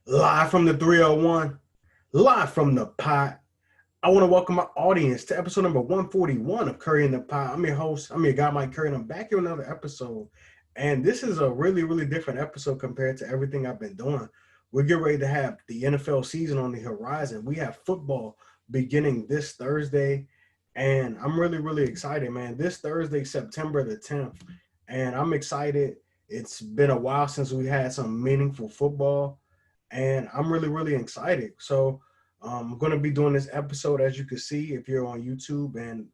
Live from the 301, live from the pot. I want to welcome my audience to episode number 141 of Curry in the Pot. I'm your host, I'm your guy, Mike Curry, and I'm back here with another episode. And this is a really, really different episode compared to everything I've been doing. We're getting ready to have the NFL season on the horizon. We have football beginning this Thursday, and I'm really, really excited, man. This Thursday, September the 10th, and I'm excited. It's been a while since we had some meaningful football, and I'm really, really excited. So, I'm going to be doing this episode, as you can see, if you're on YouTube and,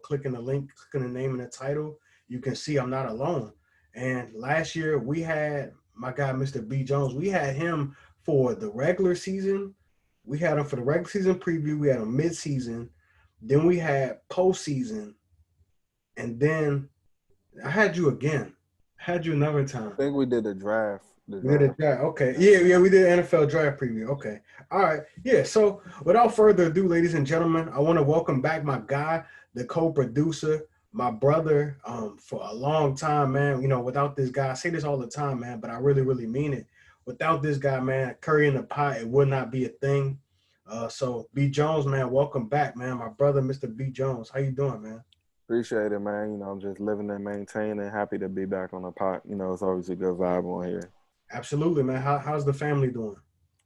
clicking the link, clicking the name and the title, you can see I'm not alone. And last year we had my guy, Mr. B. Jones. We had him for the regular season. We had him for the regular season preview. We had him mid-season. Then we had postseason. And then I had you again. I had you another time. I think we did a draft. The We did a draft. draft. Okay. Yeah, we did an NFL draft preview. Okay. All right. Yeah. So without further ado, ladies and gentlemen, I want to welcome back my guy, the co-producer, my brother, for a long time, man. Without this guy, I say this all the time, man, but I really, really mean it. Without this guy, man, Curry in the Pot, it would not be a thing. So B Jones, man, welcome back, man. My brother, Mr. B Jones. How you doing, man? Appreciate it, man. I'm just living and maintaining. Happy to be back on the pot. It's always a good vibe on here. Absolutely, man. How's the family doing?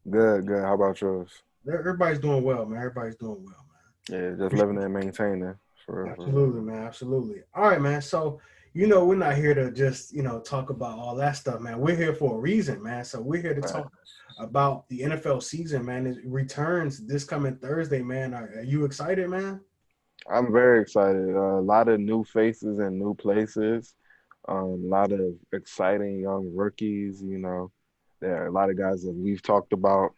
Good, good. How about yours? Everybody's doing well, man. Everybody's doing well, Yeah, just man. living and maintaining. For real, for real. Absolutely, man. Absolutely. All right, man. So, we're not here to just, talk about all that stuff, man. We're here for a reason, man. So we're here to Right. talk about the NFL season, man. It returns this coming Thursday, man. Are you excited, man? I'm very excited. A lot of new faces and new places. A lot of exciting young rookies. There are a lot of guys that we've talked about.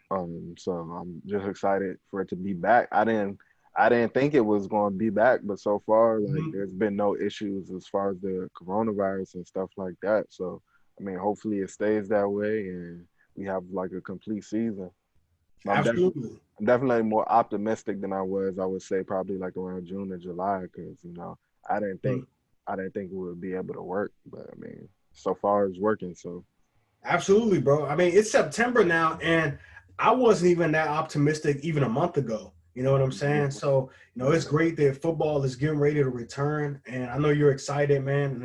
So I'm just excited for it to be back. I didn't think it was going to be back, but so far, like, Mhm. there's been no issues as far as the coronavirus and stuff like that. So, I mean, hopefully it stays that way and we have like a complete season. But Absolutely. I'm definitely more optimistic than I was. I would say probably like around June or July, because I didn't think Mhm. I didn't think we would be able to work, but I mean, so far it's working. So Absolutely, bro. I mean, it's September now, and I wasn't even that optimistic even a month ago. You know what I'm saying? mhm, So, it's right. great that football is getting ready to return, and I know you're excited, man.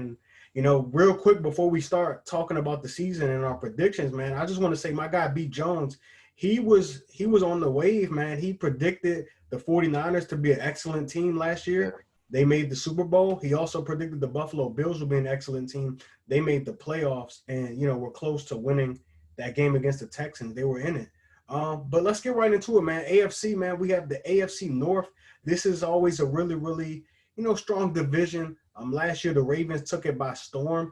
And real quick before we start talking about the season and our predictions, man, I just want to say my guy B Jones, he was on the wave, man. He predicted the 49ers to be an excellent team last Yeah. year. They made the Super Bowl. He also predicted the Buffalo Bills would be an excellent team. They made the playoffs and were close to winning that game against the Texans. They were in it. But let's get right into it, man. AFC, man. We have the AFC North. This is always a really, really strong division. Last year the Ravens took it by storm.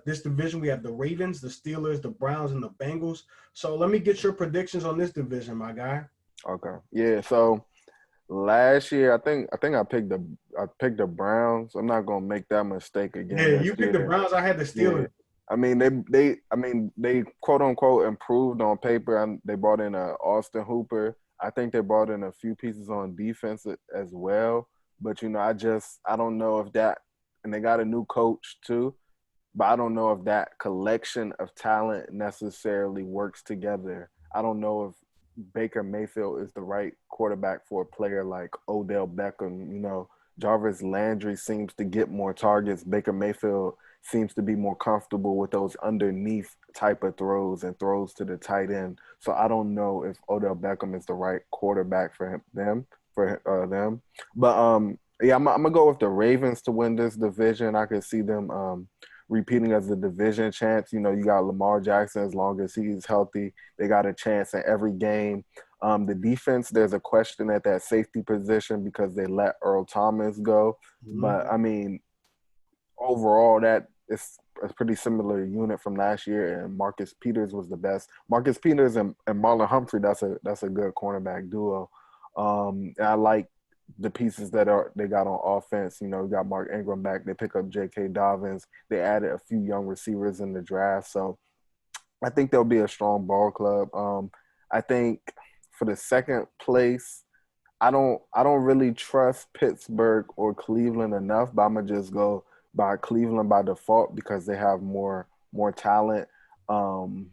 This division we have the Ravens, the Steelers, the Browns, and the Bengals. So let me get your predictions on this division, my guy. Okay. Yeah. So last year, I think I picked the Browns. I'm not gonna make that mistake Yeah, again this you picked the year. Browns. I had the Yeah. Steelers. I mean, they quote unquote improved on paper, and they brought in a Austin Hooper. I think they brought in a few pieces on defense as well. But I don't know if that, and they got a new coach too. But I don't know if that collection of talent necessarily works together. I don't know if Baker Mayfield is the right quarterback for a player like Odell Beckham. Jarvis Landry seems to get more targets. Baker Mayfield seems to be more comfortable with those underneath type of throws and throws to the tight end. So I don't know if Odell Beckham is the right quarterback for them. But yeah, I'm gonna go with the Ravens to win this division. I could see them repeating as a division champs. You got Lamar Jackson as long as he's healthy. They got a chance in every game. The defense, there's a question at that safety position because they let Earl Thomas go. Mhm. But I mean, overall, that is a pretty similar unit from last year. And Marcus Peters was the best. Marcus Peters and Marlon Humphrey. That's a good cornerback duo. And I like the pieces they got on offense. You got Mark Ingram back. They pick up J.K. Dobbins. They added a few young receivers in the draft. So I think they'll be a strong ball club. I think for the second place, I don't really trust Pittsburgh or Cleveland enough, but I'm gonna just go by Cleveland by default because they have more talent. Um,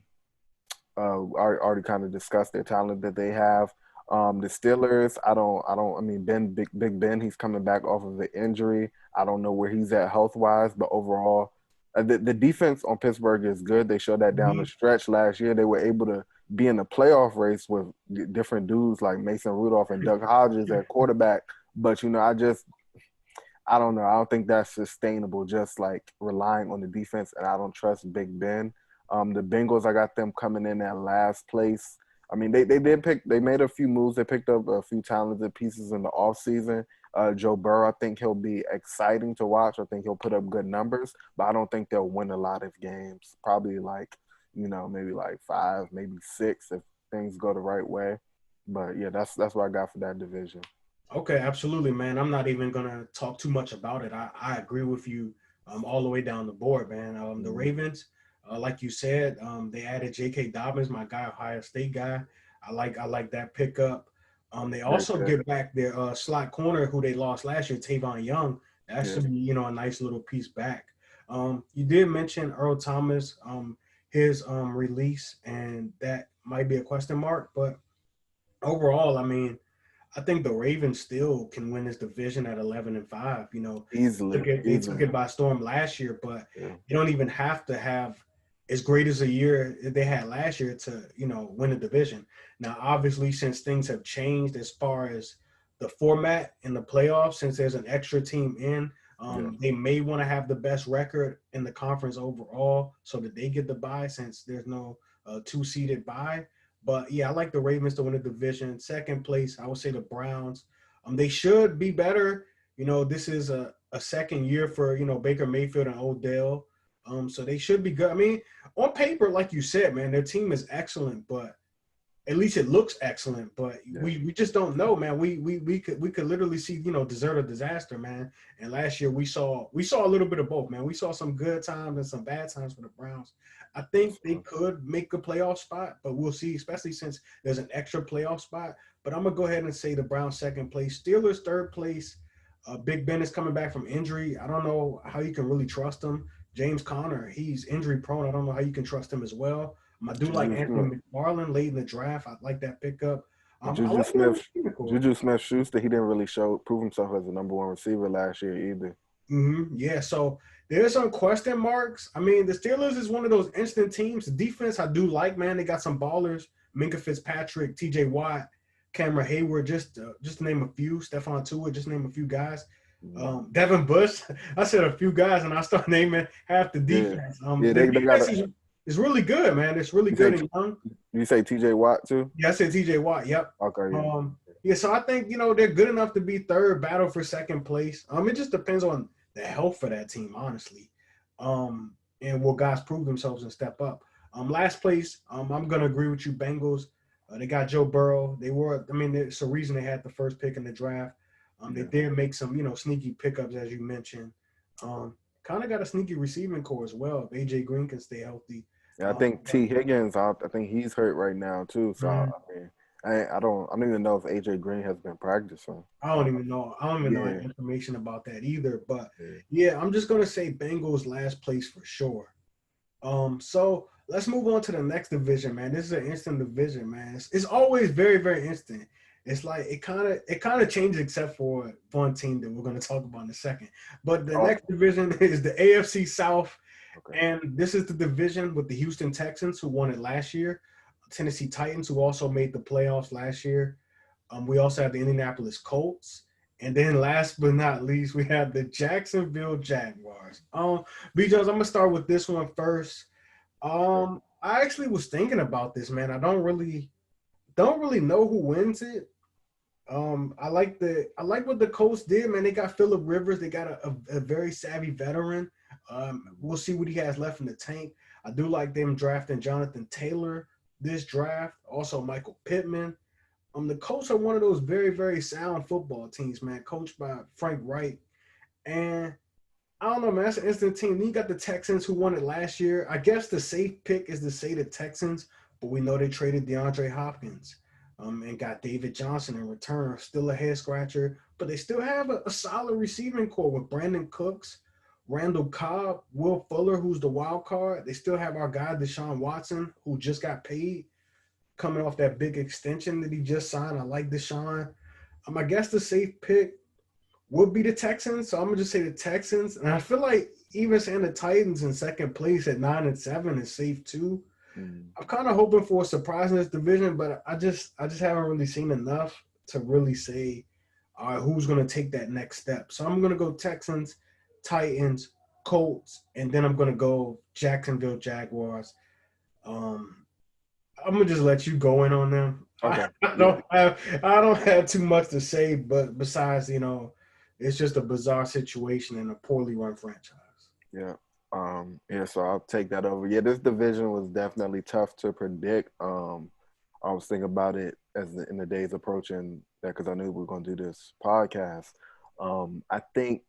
already kind of discussed their talent that they have. The Steelers, I mean, Big Ben, he's coming back off of an injury. I don't know where he's at health wise, but overall, the defense on Pittsburgh is good. They showed that down the Mhm. stretch last year. They were able to be in the playoff race with different dudes like Mason Rudolph and Doug Hodges at quarterback. But I don't know. I don't think that's sustainable. Just like relying on the defense, and I don't trust Big Ben. The Bengals, I got them coming in at last place. I mean, they made a few moves. They picked up a few talented pieces in the offseason. Joe Burrow, I think he'll be exciting to watch. I think he'll put up good numbers, but I don't think they'll win a lot of games. Probably like, maybe like five, maybe six if things go the right way. But yeah, that's what I got for that division. Okay, absolutely, man. I'm not even gonna talk too much about it. I agree with you all the way down the board, man. The Mm-hmm. Ravens, like you said, they added J.K. Dobbins, my guy, Ohio State guy. I like that pickup. They Great also pick. get back their slot corner who they lost last year, Tavon Young. That Yeah, should be a nice little piece back. You did mention Earl Thomas, his release, and that might be a question mark, but overall, I mean. I think the Ravens still can win this division at 11-5. easily, They took easily. it by storm last year, but Yeah, you don't even have to have as great as a year they had last year to win the division. Now, obviously, since things have changed as far as the format in the playoffs, since there's an extra team in, yeah. they may want to have the best record in the conference overall so that they get the bye since there's no two-seeded bye. But yeah, I like the Ravens to win the division. Second place, I would say the Browns. They should be better. This is a second year for Baker Mayfield and Odell. So they should be good. I mean, on paper, like you said, man, their team is excellent, but at least it looks excellent, but Yeah. we just don't know, man. We could literally see desert or disaster, man. And last year we saw a little bit of both, man. We saw some good times and some bad times for the Browns. I think they could make a playoff spot, but we'll see, especially since there's an extra playoff spot. But I'm gonna go ahead and say the Browns second place, Steelers third place. Big Ben is coming back from injury. I don't know how you can really trust him. James Conner, he's injury prone. I don't know how you can trust him as well. I do like Juju Smith, Anthony McFarland late in the draft. I like that pickup. I Juju like their Smith, receiving core. Juju Smith Schuster. He didn't really prove himself as a number one receiver last year either. Yeah, so there's some question marks. I mean, the Steelers is one of those instant teams. The defense I do like, man. They got some ballers: Minka Fitzpatrick, T.J. Watt, Cameron Hayward. Just to name a few. Stephon Tua. Just name a few guys. Mhm. Devin Bush. I said a few guys, and I start naming half the Yeah, defense. yeah. Their They got defense a. is really good, man. It's really You say good and young. you say T.J. Watt too? Yeah, I said TJ Watt. Yep. Okay, yeah. Yeah, so I think they're good enough to be third, battle for second place. It just depends on the health for that team, honestly. And will guys prove themselves and step up? Last place, I'm gonna agree with you, Bengals. They got Joe Burrow. I mean, there's a reason they had the first pick in the draft. They Yeah, did make some, sneaky pickups as you mentioned. Kind of got a sneaky receiving core as well. If AJ Green can stay healthy. and I Um, think T Higgins. I think he's hurt right now too. So I mean, I don't even know if AJ Green has been practicing. I don't even know. I don't even know Yeah, any information about that either. But yeah. yeah, I'm just gonna say Bengals last place for sure. So let's move on to the next division, man. This is an instant division, man. It's always very, very instant. It's like it kind of changes except for one team that we're gonna talk about in a second. But the Okay, next division is the AFC South, okay. and this is the division with the Houston Texans who won it last year, Tennessee Titans who also made the playoffs last year. We also have the Indianapolis Colts. And then last but not least, we have the Jacksonville Jaguars. B Jones, I'm gonna start with this one first. Okay. I actually was thinking about this, man. I don't really know who wins it. I like what the Colts did, man. They got Phillip Rivers. They got a very savvy veteran. We'll see what he has left in the tank. I do like them drafting Jonathan Taylor this draft. Also Michael Pittman. The Colts are one of those very, very sound football teams, man, coached by Frank Wright. And I don't know, man, that's an instant team. Then you got the Texans who won it last year. I guess the safe pick is to say the Texans, but we know they traded DeAndre Hopkins and got David Johnson in return. Still a head scratcher, but they still have a solid receiving core with Brandon Cooks, Randall Cobb, Will Fuller, who's the wild card. They still have our guy, Deshaun Watson, who just got paid. coming off that big extension that he just signed. I like Deshaun. I guess the safe pick would be the Texans. So I'm gonna just say the Texans. And I feel like even saying the Titans in second place at 9-7 is safe too. Mm. I'm kind of hoping for a surprise in this division, but I just haven't really seen enough to really say who's gonna take that next step. So I'm gonna go Texans, Titans, Colts, and then I'm gonna go Jacksonville Jaguars. Um, I'm gonna just let you go in on them. I, Okay. I Yeah. don't have I don't have too much to say, but besides, it's just a bizarre situation in a poorly run franchise. Yeah. Yeah, so I'll take that over. Yeah, this division was definitely tough to predict. I was thinking about it in the days approaching that because I knew we were going to do this podcast. I think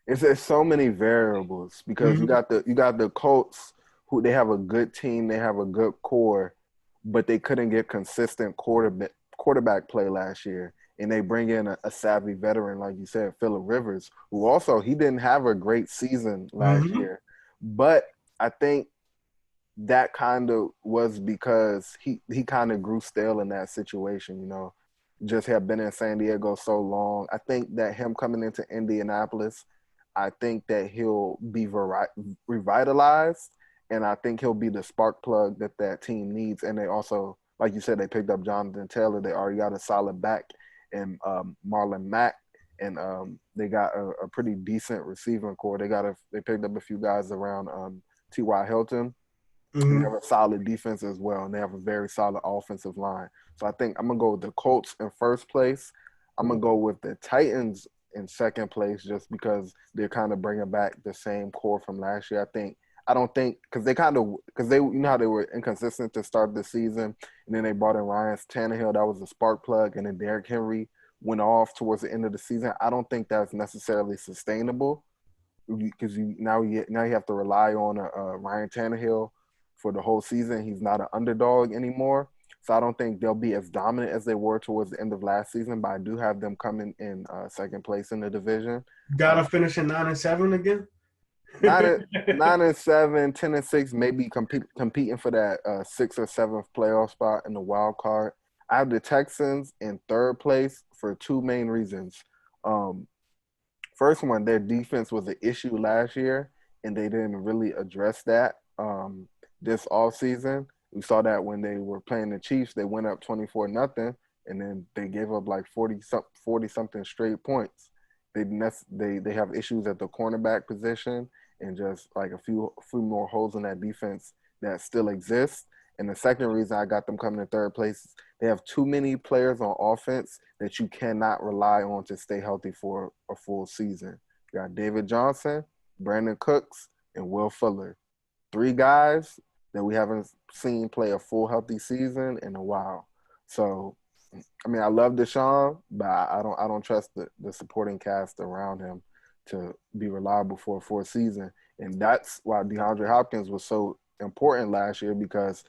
there's so many variables because Mm-hmm. you got the Colts who they have a good team, they have a good core, but they couldn't get consistent quarterback play last year. And they bring in a savvy veteran, like you said, Phillip Rivers, who also he didn't have a great season last Mm-hmm. year. But I think that kind of was because he kind of grew stale in that situation, just have been in San Diego so long. I think that him coming into Indianapolis, I think that he'll be revitalized, and I think he'll be the spark plug that that team needs. And they also, like you said, they picked up Jonathan Taylor. They already got a solid back in Marlon Mack, and they got a pretty decent receiving core. They picked up a few guys around T.Y. Hilton, and they Mm-hmm. have a solid defense as well, and they have a very solid offensive line. So I think I'm gonna go with the Colts in first place. I'm gonna go with the Titans in second place, just because they're kind of bringing back the same core from last year. I don't think because they how they were inconsistent to start the season, and then they brought in Ryan Tannehill, that was a spark plug, and then Derrick Henry went off towards the end of the season. I don't think that's necessarily sustainable because now you have to rely on Ryan Tannehill for the whole season. He's not an underdog anymore, so I don't think they'll be as dominant as they were towards the end of last season. But I do have them coming in second place in the division. Got Uh, to finish at 9-7 again. 9-7, 10-6, maybe competing for that sixth or seventh playoff spot in the wild card. I have the Texans in third place for two main reasons. Um, First one, their defense was an issue last year, and they didn't really address that this off season. We saw that when they were playing the Chiefs, they went up 24-0, and then they gave up like 40 something straight points. They have issues at the cornerback position and just like a few more holes in that defense that still exist. And the second reason I got them coming in third place is they have too many players on offense that you cannot rely on to stay healthy for a full season. You got David Johnson, Brandon Cooks, and Will Fuller. Three guys that we haven't seen play a full healthy season in a while. So, I mean, I love Deshaun, but I don't trust the supporting cast around him to be reliable for a full season. And that's why DeAndre Hopkins was so important last year because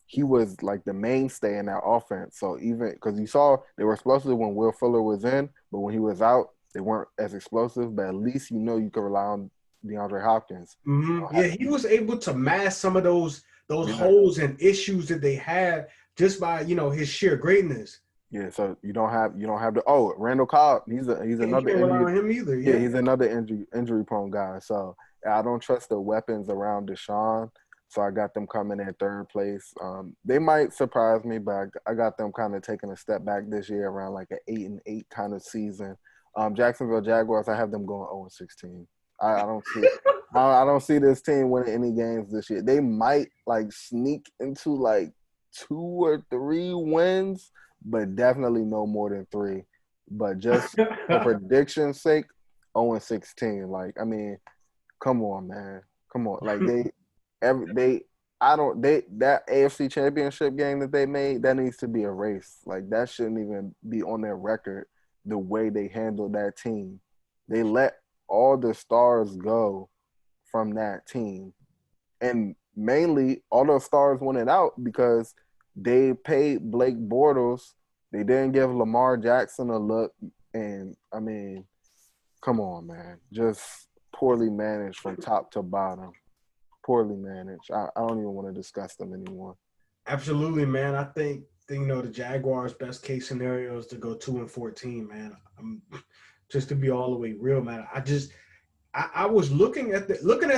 he was like the mainstay in that offense. So even because you saw they were explosive when Will Fuller was in, but when he was out, they weren't as explosive. But at least you could rely on DeAndre Hopkins. Mm-hmm. Yeah, he was able to mask some of those Yeah, holes and issues that they had just by his sheer greatness. yeah. So you don't have the Randall Cobb. He's You another can't rely injury. on him either. Yeah, Yeah. he's another injury prone guy. So I don't trust the weapons around Deshaun. So I got them coming in third place. They might surprise me, but I got them kind of taking a step back this year around like an 8-8 kind of season. Jacksonville Jaguars, I have them going 0-16. I don't see I don't see this team winning any games this year. They might like sneak into like 2 or 3 wins, but definitely no more than three. But just for prediction's sake, 0-16. Like, I mean, come on, man. Come on. Like they I don't they that AFC championship game that they made, that needs to be erased. Like that shouldn't even be on their record the way they handled that team. They let all the stars go from that team. And mainly all those stars went out because they paid Blake Bortles. They didn't give Lamar Jackson a look. And I mean, come on, man. Just poorly managed from top to bottom. Poorly managed. I don't even want to discuss them anymore. Absolutely, man. I think the Jaguars' best case scenario is to go 2-14, man. Just to be all the way real, man. I was looking at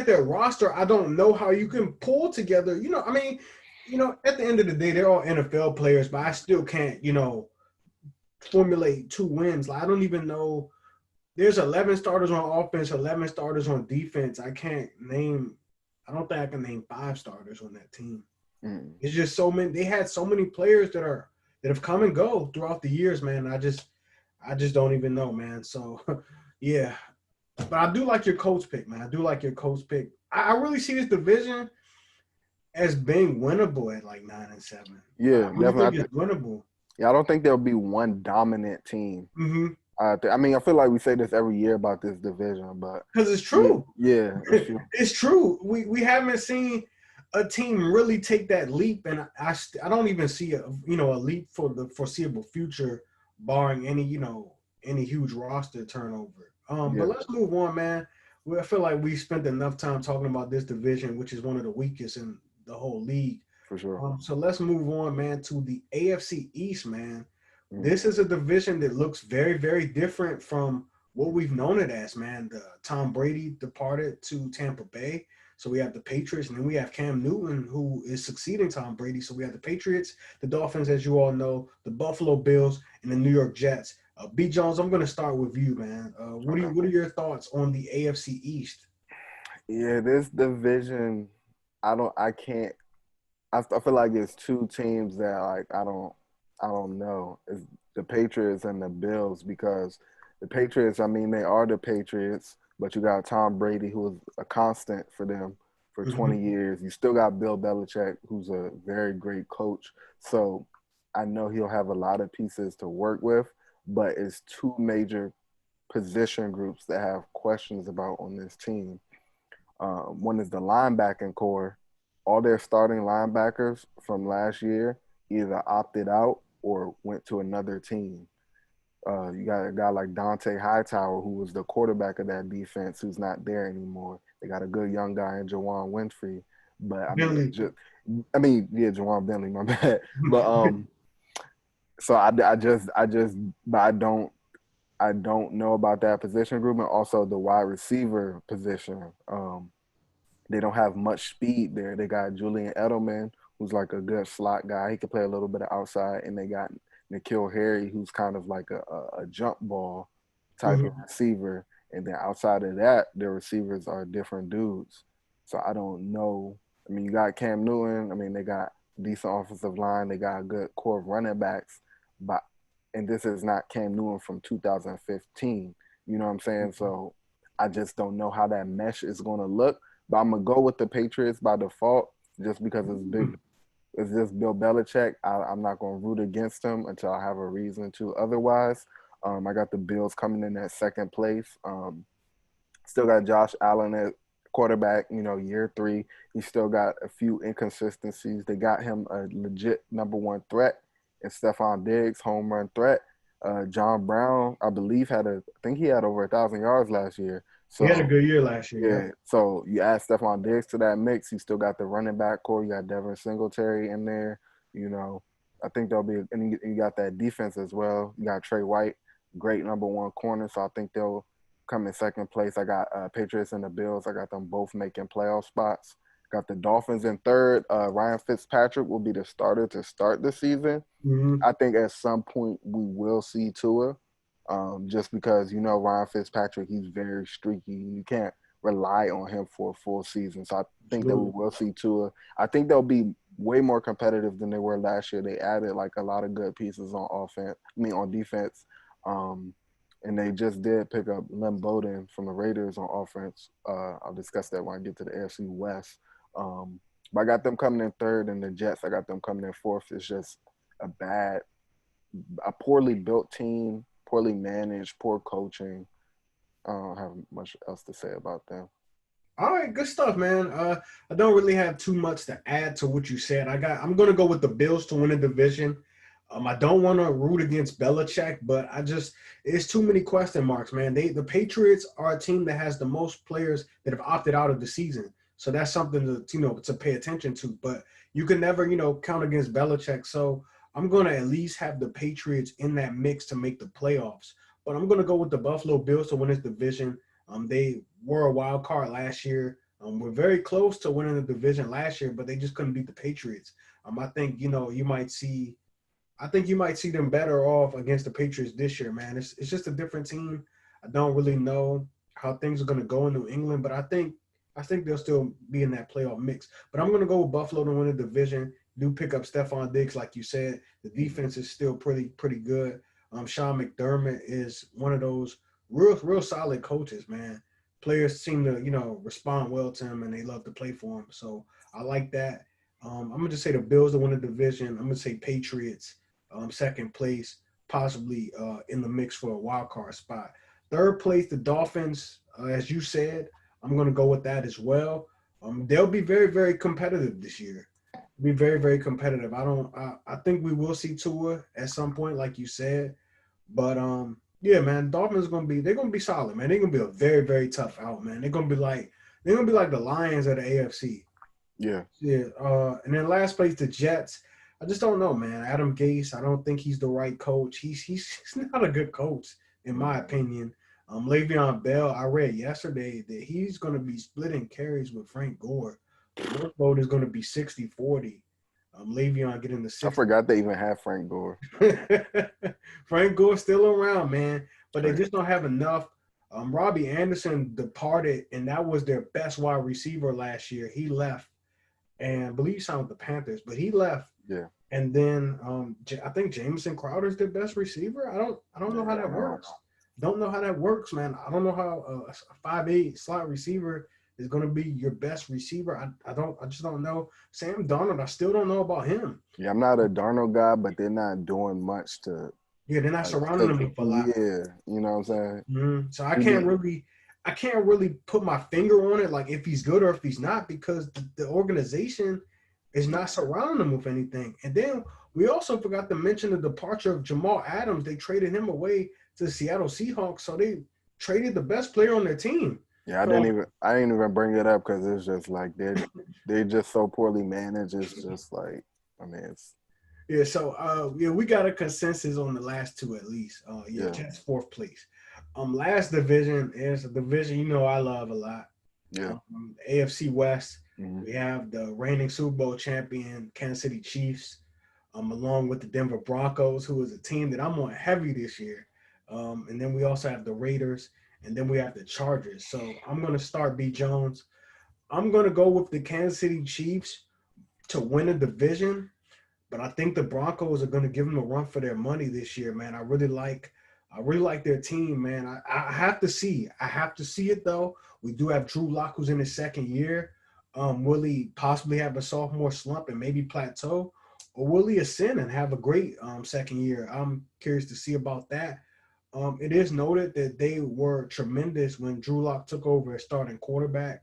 their roster. I don't know how you can pull together. At the end of the day, they're all NFL players, but I still can't, formulate 2 wins. Like I don't even know. There's 11 starters on offense, 11 starters on defense. I can't name. I don't think I can name 5 starters on that team. Mm. It's just so many. They had so many players that have come and go throughout the years, man. I just don't even know, man. So, yeah. But I do like your coach pick, man. I do like your coach pick. I really see this division as being winnable at like 9-7. I Yeah, really think definitely. it's winnable. Yeah, I don't think there'll be one dominant team. Mm-hmm. I mean, I feel like we say this every year about this division, but Because it's yeah, true. yeah, it's true. It's true. We haven't seen a team really take that leap, and I don't even see a leap for the foreseeable future, barring any huge roster turnover. But Yeah, let's move on, man. I feel like we spent enough time talking about this division, which is one of the weakest in the whole league. for sure. So let's move on, man, to the AFC East, man. Mm. This is a division that looks very, very different from what we've known it as, man. The Tom Brady departed to Tampa Bay. So we have the Patriots, and then we have Cam Newton, who is succeeding Tom Brady. So we have the Patriots, the Dolphins, as you all know, the Buffalo Bills, and the New York Jets. B. Jones, I'm going to start with you, man. Okay. What are your thoughts on the AFC East? Yeah, this division, I can't. I feel like it's two teams that like I don't know. It's the Patriots and the Bills because the Patriots, I mean, they are the Patriots, but you got Tom Brady who was a constant for them for Mm-hmm. 20 years. You still got Bill Belichick who's a very great coach. So I know he'll have a lot of pieces to work with, but it's two major position groups that have questions about on this team. One is the linebacking core. All their starting linebackers from last year either opted out or went to another team. You got a guy like Dante Hightower, who was the quarterback of that defense, who's not there anymore. They got a good young guy in Jawan Winfrey, but I mean, Billy. yeah, Jawan Bentley, my bad. But so but I don't know about that position group, and also the wide receiver position. They don't have much speed there. They got Julian Edelman, who's like a good slot guy. He can play a little bit of outside, and they got N'Keal Harry, who's kind of like a jump ball type of Mhm. receiver. And then outside of that, their receivers are different dudes. So I don't know. I mean, you got Cam Newton. I mean, they got decent offensive line. They got a good core of running backs. But and this is not Cam Newton from 2015. You know what I'm saying? So I just don't know how that mesh is going to look. But I'm gonna go with the Patriots by default, just because it's big. It's just Bill Belichick. I'm not gonna root against him until I have a reason to. Otherwise, I got the Bills coming in at second place. Still got Josh Allen at quarterback. You know, year 3. He still got a few inconsistencies. They got him a legit number 1 threat, and Stephon Diggs, home run threat. John Brown, I believe, I think he had over 1,000 yards last year. He had a So good year last year. yeah, Yep. so you add Stephon Diggs to that mix. You still got the running back core. You got Devin Singletary in there. You know, I think there'll be, and you got that defense as well. You got Trey White, great number 1 corner. So I think they'll come in second place. I got Patriots and the Bills. I got them both making playoff spots. Got the Dolphins in third. Ryan Fitzpatrick will be the starter to start the season. Mm-hmm. I think at some point we will see Tua, just because Ryan Fitzpatrick, he's very streaky. You can't rely on him for a full season. So I think that we Absolutely. will see Tua. I think they'll be way more competitive than they were last year. They added like a lot of good pieces on offense. I mean on defense. And they just did pick up Lim Bowden from the Raiders on offense. I'll discuss that when I get to the AFC West. But I got them coming in third, and the Jets, I got them coming in fourth. It's just a bad, a poorly built team, poorly managed, poor coaching. I don't have much else to say about them. All right, good stuff, man. I don't really have too much to add to what you said. I'm gonna go with the Bills to win the division. I don't want to root against Belichick, but it's too many question marks, man. The Patriots are a team that has the most players that have opted out of the season. So that's something to pay attention to. But you can never count against Belichick. So I'm going to at least have the Patriots in that mix to make the playoffs. But I'm going to go with the Buffalo Bills to win this division. They were a wild card last year. We're very close to winning the division last year, but they just couldn't beat the Patriots. I think you might see them better off against the Patriots this year, man. It's just a different team. I don't really know how things are going to go in New England, but I think they'll still be in that playoff mix. But I'm going to go with Buffalo to win the division. Do pick up Stephon Diggs, like you said. The defense is still pretty good. Sean McDermott is one of those real solid coaches, man. Players seem to respond well to him, and they love to play for him. So I like that. I'm gonna just say the Bills to win the division. I'm gonna say Patriots second place, possibly in the mix for a wild card spot. Third place, the Dolphins, as you said, I'm going to go with that as well. They'll be very competitive this year. Be very competitive. I think we will see Tua at some point, like you said, but yeah, man, Dolphins they're gonna be solid, man. They're gonna be a very tough out, man. They're gonna be like the Lions of the AFC. Yeah. Yeah, and then last place, the Jets. I just don't know, man. Adam Gase, I don't think he's the right coach. He's not a good coach, in my opinion. Le'Veon Bell, I read yesterday that he's going to be splitting carries with Frank Gore. The workload is going to be 60-40. Le'Veon getting the I 60. forgot they even had Frank Gore. Frank Gore's still around, man, but they Right. just don't have enough. Robbie Anderson departed, and that was their best wide receiver last year. He left, and I believe he signed with the Panthers, but he left. Yeah. And then I think Jamison Crowder's their best receiver. I don't know how that works. Don't know how that works, man. I don't know how a 5'8" slot receiver is going to be your best receiver. I just don't know. Sam Darnold, I still don't know about him. Yeah, I'm not a Darnold guy, but they're not doing much to Yeah, they're not like surrounding take him it. with a lot. Yeah, you know what I'm saying? So I He can't did. really put my finger on it, like if he's good or if he's not, because the organization is not surrounding him with anything. And then we also forgot to mention the departure of Jamal Adams. They traded him away to the Seattle Seahawks, so they traded the best player on their team. Yeah, So I didn't even bring it up because it's just like they're just so poorly managed. It's just like, I mean, it's yeah, so yeah, we got a consensus on the last two at least. Yeah, yeah, Jets fourth place. Last division is a division I love a lot. yeah. AFC West. Mm-hmm. We have the reigning Super Bowl champion Kansas City Chiefs, along with the Denver Broncos, who is a team that I'm on heavy this year. And then we also have the Raiders, and then we have the Chargers. So I'm going to start B. Jones. I'm going to go with the Kansas City Chiefs to win a division, but I think the Broncos are going to give them a run for their money this year, man. I really like their team, man. I have to see. I have to see it though. We do have Drew Lock, who's in his second year. Will he possibly have a sophomore slump and maybe plateau, or will he ascend and have a great second year? I'm curious to see about that. It is noted that they were tremendous when Drew Lock took over as starting quarterback.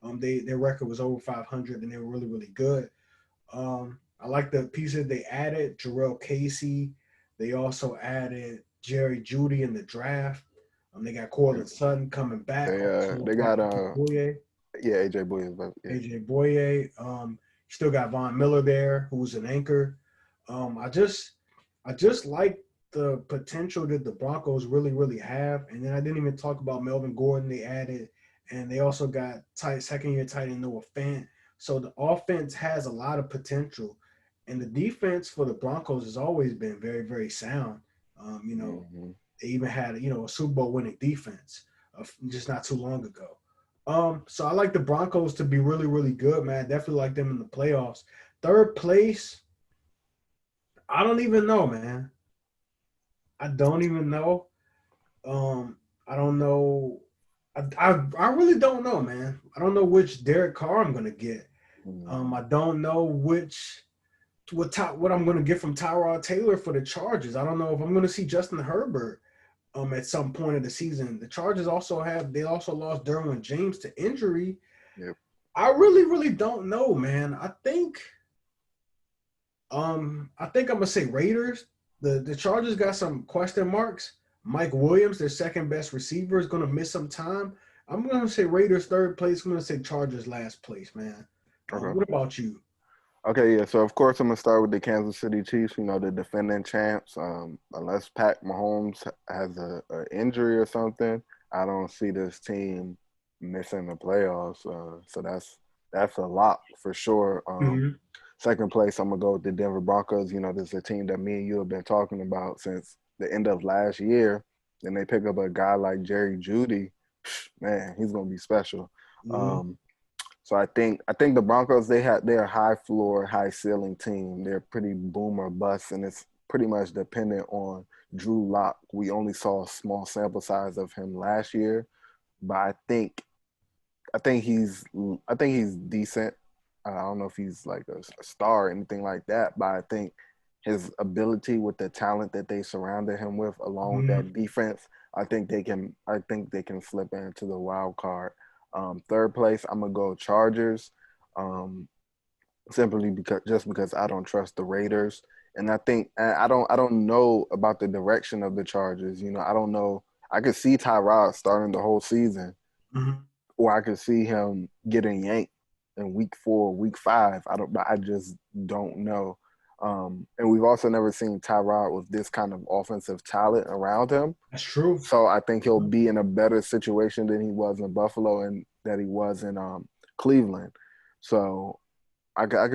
Their record was over 500, and they were really good. I like the pieces they added. Jarrell Casey. They also added Jerry Judy in the draft. They got Cortland Sutton coming back. Also, They got Boye, yeah, AJ Bowie is but yeah. AJ Boye. Still got Von Miller there, who's an anchor. I just like the potential that the Broncos really have. And then I didn't even talk about Melvin Gordon they added, and they also got second year tight end Noah Fant. So the offense has a lot of potential, and the defense for the Broncos has always been very sound. Mm-hmm. They even had a Super Bowl winning defense just not too long ago. So I like the Broncos to be really good, man. Definitely like them in the playoffs. Third place, I don't even know, man. I don't even know. I don't know. I really don't know, man. I don't know which Derek Carr I'm gonna get. Mm-hmm. I don't know what I'm gonna get from Tyrod Taylor for the Chargers. I don't know if I'm gonna see Justin Herbert at some point of the season. The Chargers they also lost Derwin James to injury. Yep. I really don't know, man. I think I'm gonna say Raiders. The Chargers got some question marks. Mike Williams, their second best receiver, is gonna miss some time. I'm gonna say Raiders third place. I'm gonna say Chargers last place, man. Okay. What about you? Okay, yeah. So of course I'm gonna start with the Kansas City Chiefs. You know, the defending champs. Unless Pat Mahomes has a injury or something, I don't see this team missing the playoffs. So that's a lot for sure. Hmm. Second place, I'm gonna go with the Denver Broncos. You know, this is a team that me and you have been talking about since the end of last year. Then they pick up a guy like Jerry Judy. Man, he's gonna be special. Hmm. Um, so I think the Broncos they're a high floor, high ceiling team. They're pretty boom or bust, and it's pretty much dependent on Drew Lock. We only saw a small sample size of him last year, but I think he's I think he's decent. I don't know if he's like a star or anything like that, but I think his ability with the talent that they surrounded him with, along with Hmm. that defense, I think they can slip into the wild card. Third place, I'm gonna go Chargers, um, simply because I don't trust the Raiders, and I don't know about the direction of the Chargers. You know, I don't know. I could see Tyrod starting the whole season, Hmm. or I could see him getting yanked in week 4, week 5. I just don't know. And we've also never seen Tyrod with this kind of offensive talent around him. That's true. So I think he'll be in a better situation than he was in Buffalo and that he was in Cleveland. So I got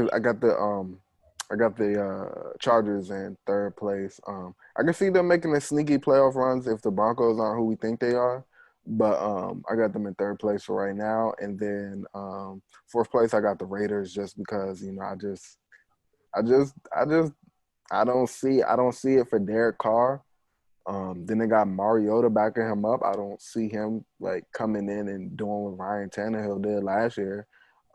the Chargers in third place. I can see them making a sneaky playoff runs if the Broncos aren't who we think they are. But I got them in third place for right now, and then fourth place I got the Raiders just because you know I just I don't see it for Derek Carr. Then they got Mariota backing him up. I don't see him like coming in and doing what Ryan Tannehill did last year.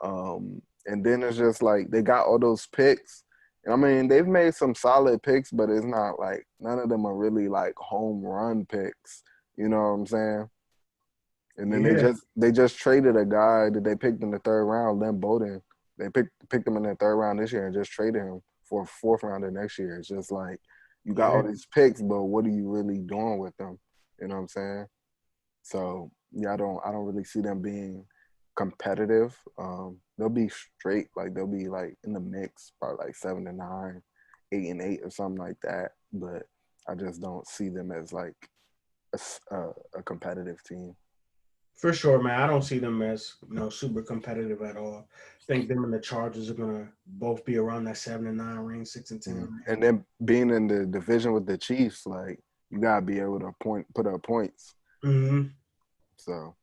And then it's just like they got all those picks. And I mean, they've made some solid picks, but it's not like none of them are really like home run picks. You know what I'm saying? And then Yeah. they just traded a guy that they picked in the third round, Lynn Bowden. They picked him in the third round this year and just traded him for a fourth rounder next year. It's just like you got Yeah. all these picks, but what are you really doing with them? You know what I'm saying? So yeah, I don't really see them being competitive. They'll be straight, like they'll be like in the mix, probably like 7-9, 8-8, or something like that. But I just don't see them as like a competitive team. For sure, man. I don't see them as super competitive at all. I think them and the Chargers are gonna both be around that 7-9 range, 6-10 Mm. range. And then being in the division with the Chiefs, like you gotta be able to put up points. Hmm. So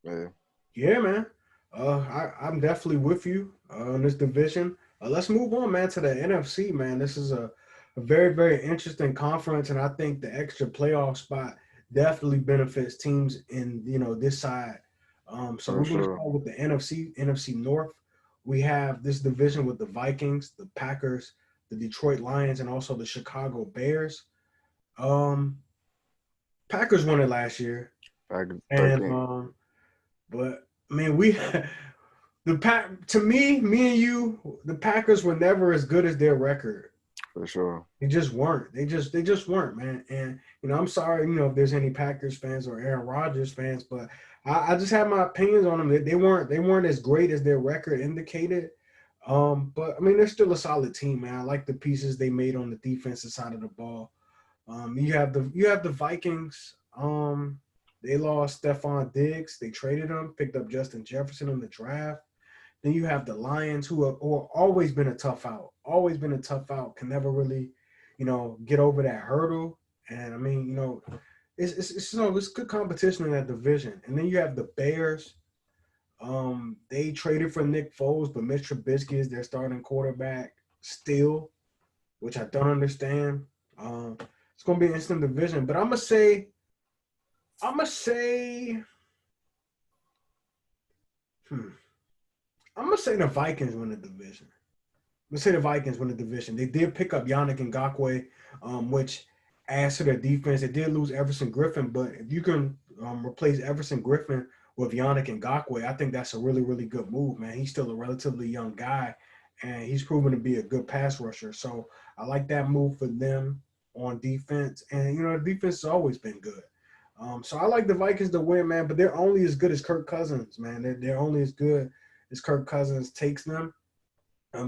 yeah, Yeah, man. I'm definitely with you on this division. Let's move on, man, to the NFC, man. This is a very, very interesting conference, and I think the extra playoff spot definitely benefits teams in this side. So for we're going to sure, start with the NFC North. We have this division with the Vikings, the Packers, the Detroit Lions, and also the Chicago Bears. Um, Packers won it last year, like and 13 but I mean we the pack to me and you, the Packers were never as good as their record. for sure. They just weren't. They just weren't, man. And I'm sorry, if there's any Packers fans or Aaron Rodgers fans, but I just have my opinions on them. They weren't as great as their record indicated. But I mean, they're still a solid team, man. I like the pieces they made on the defensive side of the ball. You have the Vikings. They lost Stephon Diggs. They traded him, picked up Justin Jefferson in the draft. Then you have the Lions, who always been a tough out, always been a tough out, can never really, get over that hurdle. And I mean, it's good competition in that division. And then you have the Bears. They traded for Nick Foles, but Mitch Trubisky is their starting quarterback still, which I don't understand. It's gonna be an instant division, but I'm gonna say, hmm, I'm gonna say the Vikings win the division. Let's say the Vikings win the division. They did pick up Yannick Ngakoue, which adds to their defense. They did lose Everson Griffin, but if you can replace Everson Griffin with Yannick Ngakoue, I think that's a really, really good move, man. He's still a relatively young guy, and he's proven to be a good pass rusher. So I like that move for them on defense. And the defense has always been good. So I like the Vikings to win, man. But they're only as good as Kirk Cousins, man. They're only as good as Kirk Cousins takes them.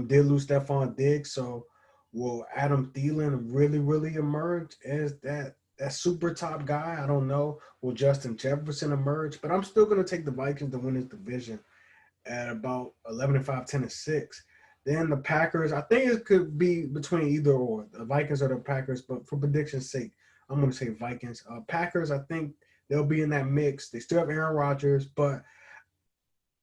Did lose Stephon Diggs, so will Adam Thielen really emerge as that super top guy? I don't know. Will Justin Jefferson emerge? But I'm still gonna take the Vikings to win this division at about 11-5, 10-6. Then the Packers, I think it could be between either or the Vikings or the Packers, but for prediction's sake, I'm going to say Vikings. Packers, I think they'll be in that mix. They still have Aaron Rodgers, but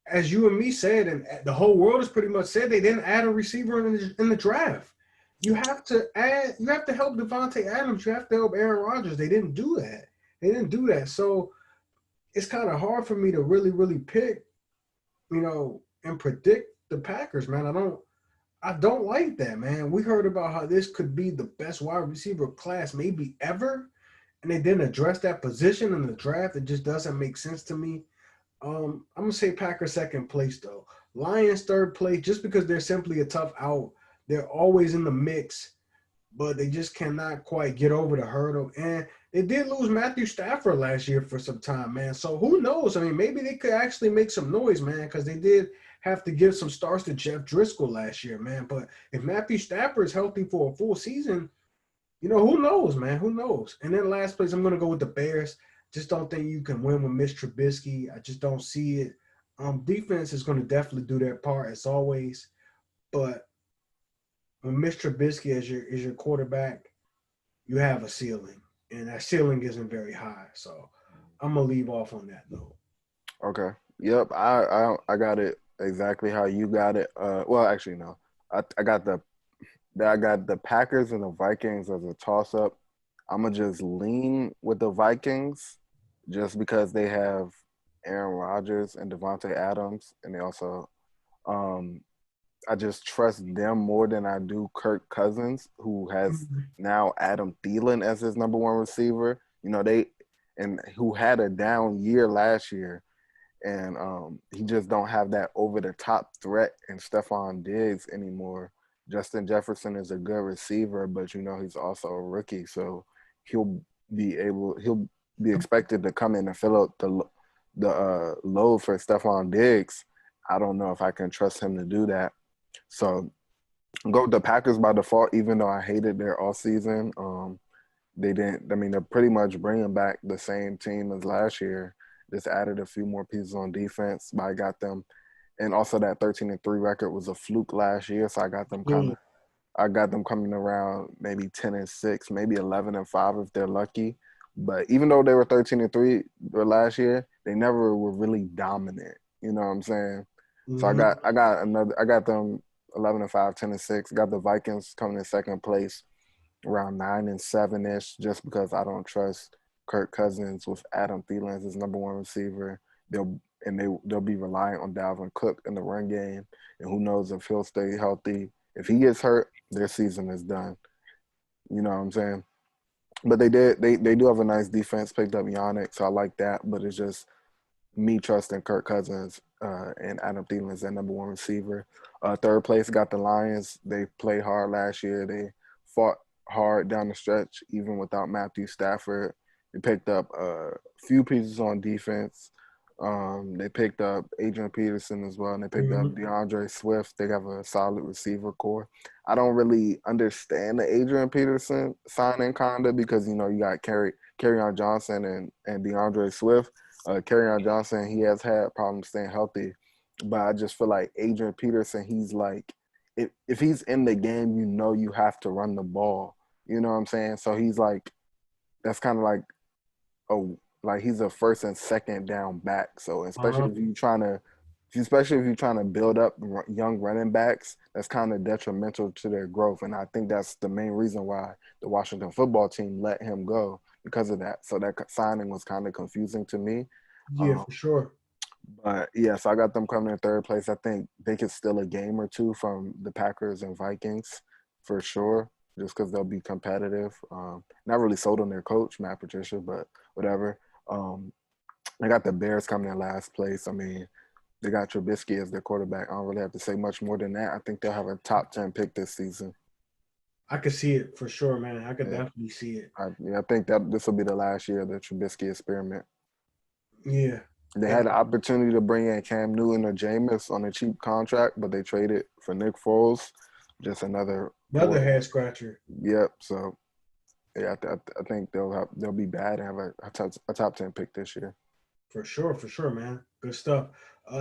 as you and me said, and the whole world has pretty much said, they didn't add a receiver in the draft. You have to help Devontae Adams. You have to help Aaron Rodgers. They didn't do that. They didn't do that. So it's kind of hard for me to really pick, and predict the Packers, man. I don't like that, man. We heard about how this could be the best wide receiver class maybe ever, and they didn't address that position in the draft. It just doesn't make sense to me. I'm gonna say Packers second place though. Lions third place, just because they're simply a tough out. They're always in the mix, but they just cannot quite get over the hurdle. And they did lose Matthew Stafford last year for some time, man. So who knows? I mean, maybe they could actually make some noise, man, because they did have to give some starts to Jeff Driscoll last year, man. But if Matthew Stafford is healthy for a full season, who knows, man? Who knows? And then last place, I'm gonna go with the Bears. Just don't think you can win with Mitch Trubisky. I just don't see it. Defense is gonna definitely do their part as always, but when Mitch Trubisky is your quarterback, you have a ceiling, and that ceiling isn't very high. So I'm gonna leave off on that note. Okay. Yep. I got it exactly how you got it. Well, actually, no. I got the Packers and the Vikings as a toss up. I'm gonna just lean with the Vikings, just because they have Aaron Rodgers and Devontae Adams, and they also, um, I just trust them more than I do Kirk Cousins, who has Mhm. now Adam Thielen as his number one receiver. And who had a down year last year, and he just don't have that over the top threat in Stephon Diggs anymore. Justin Jefferson is a good receiver, but he's also a rookie, so he'll he'll be expected to come in and fill out the load for Stephon Diggs. I don't know if I can trust him to do that. So go with the Packers by default, even though I hated their all season. They didn't. I mean, they're pretty much bringing back the same team as last year. Just added a few more pieces on defense, but I got them. And also that 13-3 record was a fluke last year, so Yeah. I got them coming around maybe 10-6, maybe 11-5 if they're lucky. But even though they were 13-3 last year, they never were really dominant. You know what I'm saying? So Mm-hmm. I got them 11-5, 10-6. Got the Vikings coming in second place around 9-7 ish, just because I don't trust Kirk Cousins with Adam Thielen as his number one receiver. They'll be relying on Dalvin Cook in the run game, and who knows if he'll stay healthy. If he gets hurt, their season is done. You know what I'm saying? But they do have a nice defense. Picked up Yannick, so I like that. But it's just me trusting Kirk Cousins and Adam Thielen as their number one receiver. Third place got the Lions. They played hard last year. They fought hard down the stretch, even without Matthew Stafford. They picked up a few pieces on defense. They picked up Adrian Peterson as well, and they picked up Mm-hmm. DeAndre Swift. They have a solid receiver core. I don't really understand the Adrian Peterson signing, kinda, because you got Kerryon Johnson and DeAndre Swift. Kerryon Johnson, he has had problems staying healthy, but I just feel like Adrian Peterson, he's like, if he's in the game, you have to run the ball. You know what I'm saying? So he's like, that's kind of like a like he's a first and second down back. So Uh-huh. especially if you're trying to build up young running backs, that's kind of detrimental to their growth. And I think that's the main reason why the Washington football team let him go, because of that. So that signing was kind of confusing to me. Yeah, Um, for sure. but yeah, so I got them coming in third place. I think they could steal a game or two from the Packers and Vikings for sure, just because they'll be competitive. Not really sold on their coach, Matt Patricia, but whatever. Um, I got the Bears coming in last place. I mean, they got Trubisky as their quarterback. I don't really have to say much more than that. I think they'll have a top 10 pick this season. I could see it for sure, man. I could Yeah, definitely see it. I think that this will be the last year of the Trubisky experiment. Yeah. They And had the opportunity to bring in Cam Newton or Jameis on a cheap contract, but they traded for Nick Foles. Just another another poor. head scratcher. Yep. So yeah, I think they'll be bad and have a top 10 pick this year. For sure, man. Good stuff.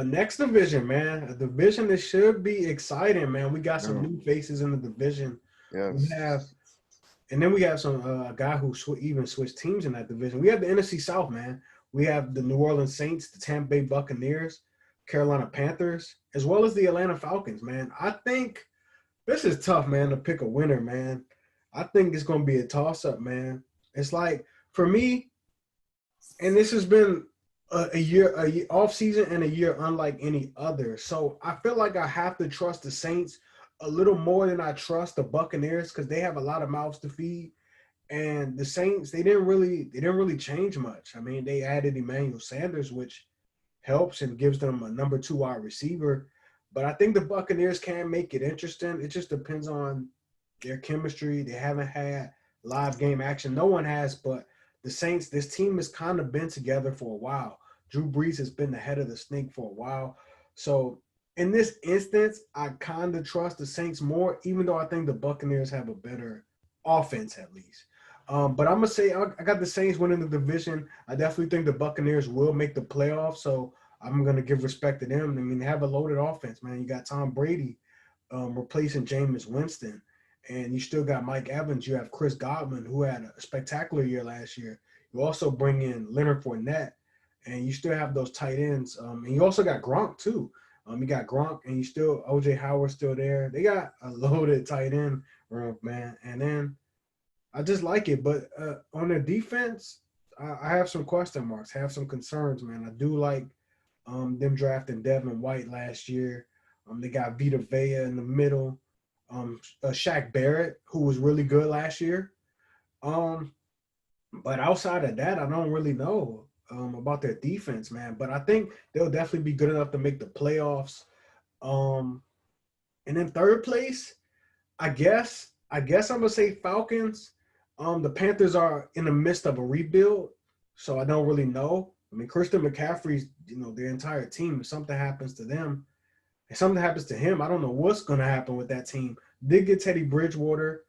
Next division, man. A division that should be exciting, man. We got some Yeah. new faces in the division. We have, Yes. and then we have some a guy who even switched teams in that division. We have the NFC South, man. We have the New Orleans Saints, the Tampa Bay Buccaneers, Carolina Panthers, as well as the Atlanta Falcons, man. I think this is tough, man, to pick a winner, man. I think it's going to be a toss up, man. It's like for me, and this has been a year off season and a year unlike any other. So I feel like I have to trust the Saints a little more than I trust the Buccaneers because they have a lot of mouths to feed. And the Saints, they didn't really change much. I mean, they added Emmanuel Sanders, which helps and gives them a number two wide receiver. But I think the Buccaneers can make it interesting. It just depends on their chemistry. They haven't had live game action. No one has, but the Saints, this team has kind of been together for a while. Drew Brees has been the head of the snake for a while. So in this instance, I kind of trust the Saints more, even though I think the Buccaneers have a better offense at least. But I'm gonna say I got the Saints winning the division. I definitely think the Buccaneers will make the playoffs. So I'm gonna give respect to them. I mean, they have a loaded offense, man. You got Tom Brady replacing Jameis Winston, and you still got Mike Evans. You have Chris Godwin, who had a spectacular year last year. You also bring in Leonard Fournette, and you still have those tight ends. And you also got Gronk too. You got Gronk, and you still OJ Howard still there. They got a loaded tight end room, man. And then I just like it, but on the defense, I have some question marks, have some concerns, man. I do like them drafting Devin White last year. They got Vita Vea in the middle. Shaq Barrett, who was really good last year. Um, but outside of that, I don't really know about their defense, man. But I think they'll definitely be good enough to make the playoffs. Um, and in third place, I guess I'm gonna say Falcons. The Panthers are in the midst of a rebuild, so I don't really know. I mean, Christian McCaffrey's, their entire team. If something happens to them, if something happens to him, I don't know what's gonna happen with that team. Did get Teddy Bridgewater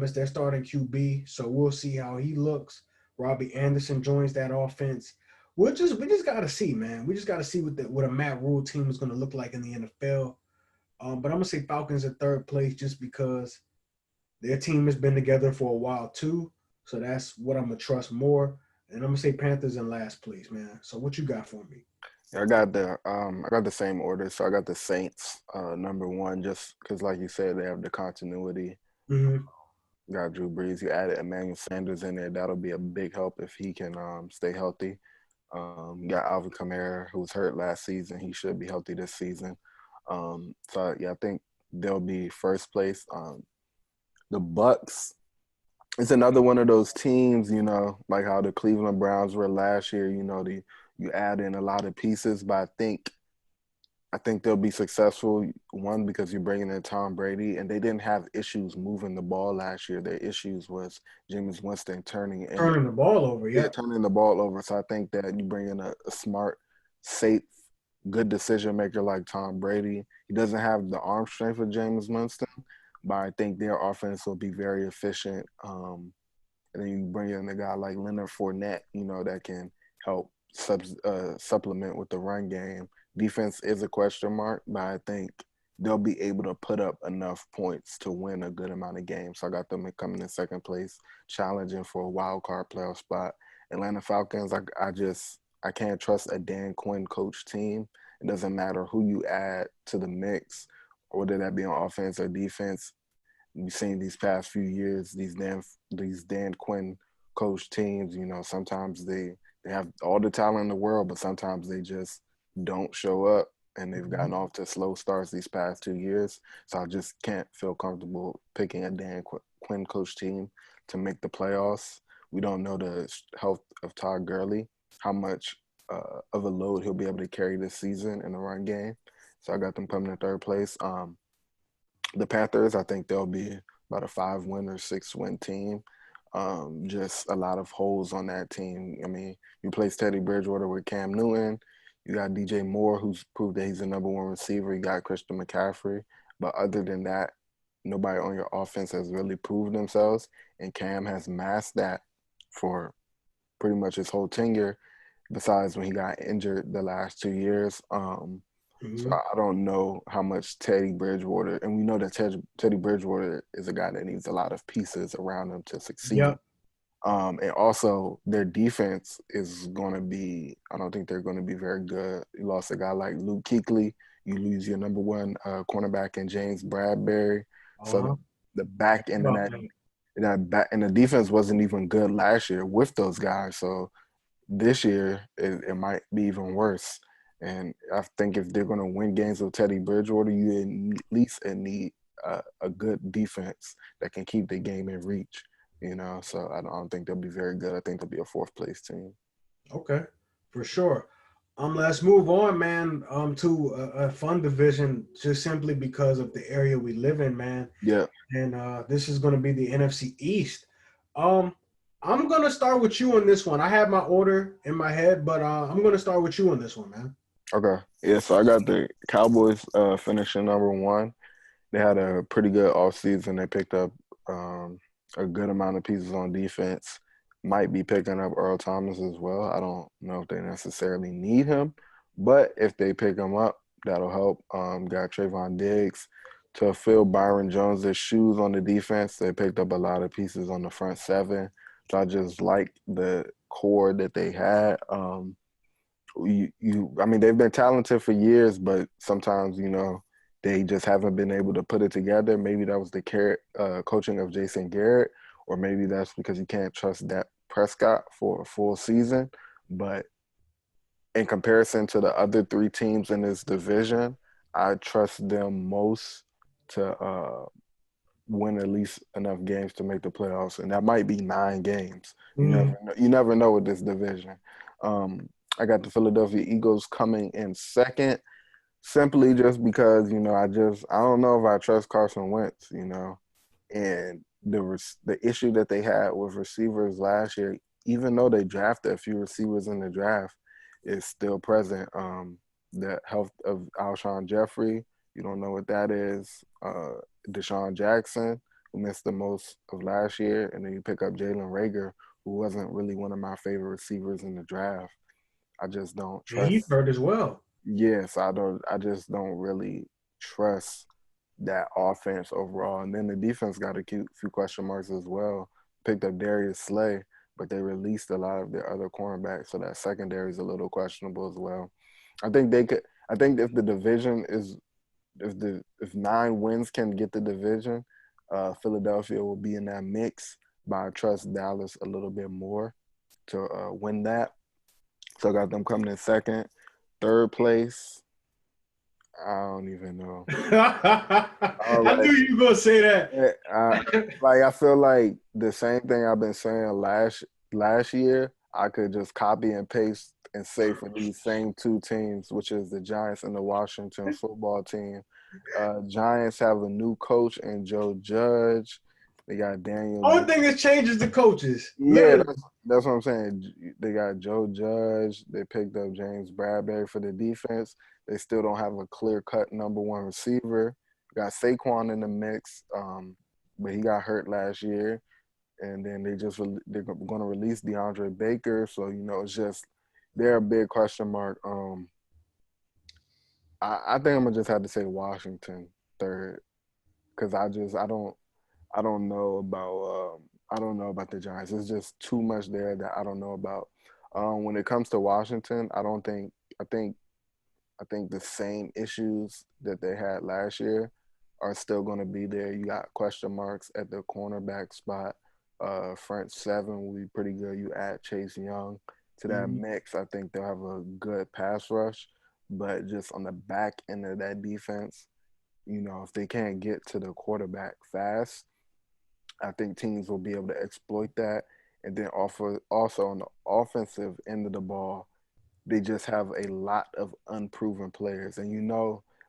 as their starting QB, so we'll see how he looks. Robbie Anderson joins that offense. We just gotta see, man. We just gotta see what a Matt Rule team is gonna look like in the NFL. But I'm gonna say Falcons in third place just because their team has been together for a while too, so that's what I'm gonna trust more. And I'm gonna say Panthers in last place, man. So what you got for me? Yeah, I got the same order. So I got the Saints number one, just because like you said, they have the continuity. Mm-hmm. You got Drew Brees. You added Emmanuel Sanders in there. That'll be a big help if he can stay healthy. You got Alvin Kamara, who was hurt last season. He should be healthy this season. So yeah, I think they'll be first place. The Bucks. It's another one of those teams, like how the Cleveland Browns were last year. You add in a lot of pieces, but I think they'll be successful. One, because you're bringing in Tom Brady, and they didn't have issues moving the ball last year. Their issues was Jameis Winston Turning the ball over, yep. turning the ball over. So I think that you bring in a smart, safe, good decision maker like Tom Brady. He doesn't have the arm strength of Jameis Winston, but I think their offense will be very efficient. And then you bring in a guy like Leonard Fournette, that can help supplement with the run game. Defense is a question mark, but I think they'll be able to put up enough points to win a good amount of games. So I got them coming in second place, challenging for a wild card playoff spot. Atlanta Falcons, I can't trust a Dan Quinn coach team. It doesn't matter who you add to the mix, whether that be on offense or defense. You've seen these past few years these Dan Quinn coach teams. Sometimes they have all the talent in the world, but sometimes they just don't show up, and they've gotten off to slow starts these past 2 years. So I just can't feel comfortable picking a Dan Quinn coach team to make the playoffs. We don't know the health of Todd Gurley, how much of a load he'll be able to carry this season in the run game. So I got them coming in third place. The Panthers, I think they'll be about a 5 win or 6 win team. Just a lot of holes on that team. I mean, you place Teddy Bridgewater with Cam Newton. You got DJ Moore, who's proved that he's the number one receiver. You got Christian McCaffrey. But other than that, nobody on your offense has really proved themselves. And Cam has masked that for pretty much his whole tenure, besides when he got injured the last 2 years. So Hmm. I don't know how much Teddy Bridgewater, and we know that Teddy Bridgewater is a guy that needs a lot of pieces around him to succeed. Yep. And also their defense is going to be, I don't think they're going to be very good. You lost a guy like Luke Kuechly. You lose your number one cornerback in James Bradbury. So Uh-huh. the back end of About that. that back and the defense wasn't even good last year with those guys. So this year it might be even worse. And I think if they're going to win games with Teddy Bridgewater, you at least need a good defense that can keep the game in reach. So I don't think they'll be very good. I think they'll be a fourth place team. Okay, for sure. Let's move on, man. To a fun division, just simply because of the area we live in, man. Yeah. And this is going to be the NFC East. Um, I'm gonna start with you on this one. I have my order in my head, but I'm gonna start with you on this one, man. Okay. Yeah. So I got the Cowboys finishing number one. They had a pretty good offseason. They picked up a good amount of pieces on defense. Might be picking up Earl Thomas as well. I don't know if they necessarily need him, but if they pick him up, that'll help. Got Trayvon Diggs to fill Byron Jones' shoes on the defense. They picked up a lot of pieces on the front seven. So I just like the core that they had. I mean, they've been talented for years, but sometimes, they just haven't been able to put it together. Maybe that was the coaching of Jason Garrett, or maybe that's because you can't trust Dak Prescott for a full season. But in comparison to the other three teams in this division, I trust them most to win at least enough games to make the playoffs, and that might be 9 games. You Mm. never know. You never know with this division. Um, I got the Philadelphia Eagles coming in second, simply just because I don't know if I trust Carson Wentz. And the issue that they had with receivers last year, even though they drafted a few receivers in the draft, is still present. The health of Alshon Jeffrey, you don't know what that is. Deshaun Jackson, who missed the most of last year, and then you pick up Jalen Rager, who wasn't really one of my favorite receivers in the draft. I just don't And he's trust. hurt as well. Yes, I don't. I just don't really trust that offense overall. And then the defense got a few question marks as well. Picked up Darius Slay, but they released a lot of their other cornerbacks, so that secondary is a little questionable as well. I think they could. I think if the division is if 9 wins can get the division, Philadelphia will be in that mix. But I trust Dallas a little bit more to win that. So I got them coming in second. Third place, I don't even know. I knew you were gonna say that. I like I feel like the same thing I've been saying last year, I could just copy and paste and say for these same two teams, which is the Giants and the Washington football team. Giants have a new coach and Joe Judge. They got Daniel. Only thing that changes the coaches, Yeah, literally. that's what I'm saying. They got Joe Judge. They picked up James Bradbury for the defense. They still don't have a clear cut number one receiver. Got Saquon in the mix, but he got hurt last year. And then they're going to release DeAndre Baker. So it's just they're a big question mark. I think I'm gonna just have to say Washington third because I don't know about I don't know about the Giants. It's just too much there that I don't know about. When it comes to Washington, I think I think the same issues that they had last year are still going to be there. You got question marks at the cornerback spot. Front seven will be pretty good. You add Chase Young to that Mhm. mix. I think they'll have a good pass rush, but just on the back end of that defense, if they can't get to the quarterback fast, I think teams will be able to exploit that. And then also on the offensive end of the ball, they just have a lot of unproven players. And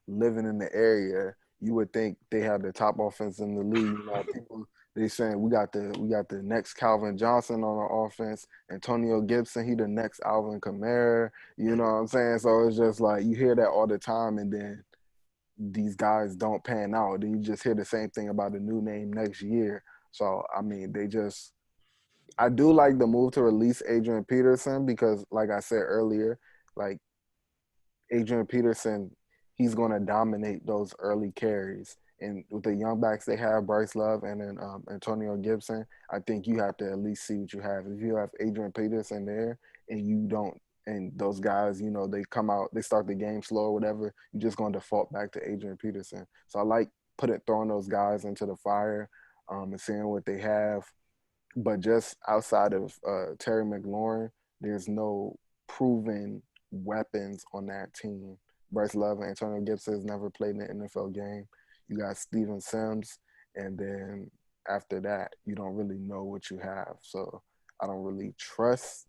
living in the area, you would think they have the top offense in the league. You know, people they saying we got the next Calvin Johnson on our offense, Antonio Gibson, he the next Alvin Kamara. You know what I'm saying? So it's just like you hear that all the time, and then these guys don't pan out. Then you just hear the same thing about a new name next year. So I mean, they just I do like the move to release Adrian Peterson because, like I said earlier, like Adrian Peterson, he's going to dominate those early carries. And with the young backs they have, Bryce Love and then Antonio Gibson, I think you have to at least see what you have. If you have Adrian Peterson there and you don't, and those guys, you know, they come out, they start the game slow or whatever, you're just going to default back to Adrian Peterson. So I like throwing those guys into the fire and seeing what they have. But just outside of Terry McLaurin, there's no proven weapons on that team. Bryce Love and Antonio Gibson has never played in an NFL game. You got Steven Sims, and then after that, you don't really know what you have. So I don't really trust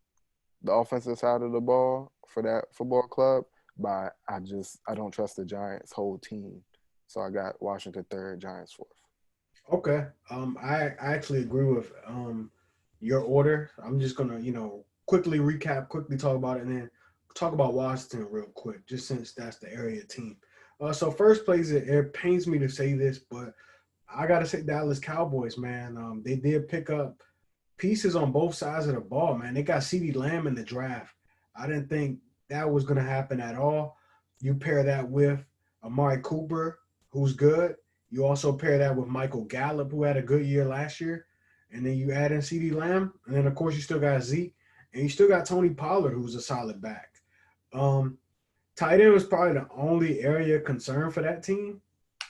the offensive side of the ball for that football club, but I don't trust the Giants' whole team. So I got Washington third, Giants fourth. Okay. I actually agree with your order. I'm just gonna, quickly recap, quickly talk about it, and then talk about Washington real quick, just since that's the area team. So first place, it pains me to say this, but I gotta say Dallas Cowboys, man. They did pick up pieces on both sides of the ball, man. They got CeeDee Lamb in the draft. I didn't think that was gonna happen at all. You pair that with Amari Cooper, who's good. You also pair that with Michael Gallup, who had a good year last year. And then you add in CeeDee Lamb. And then, of course, you still got Zeke. And you still got Tony Pollard, who's a solid back. Um, Tight end was probably the only area concern for that team.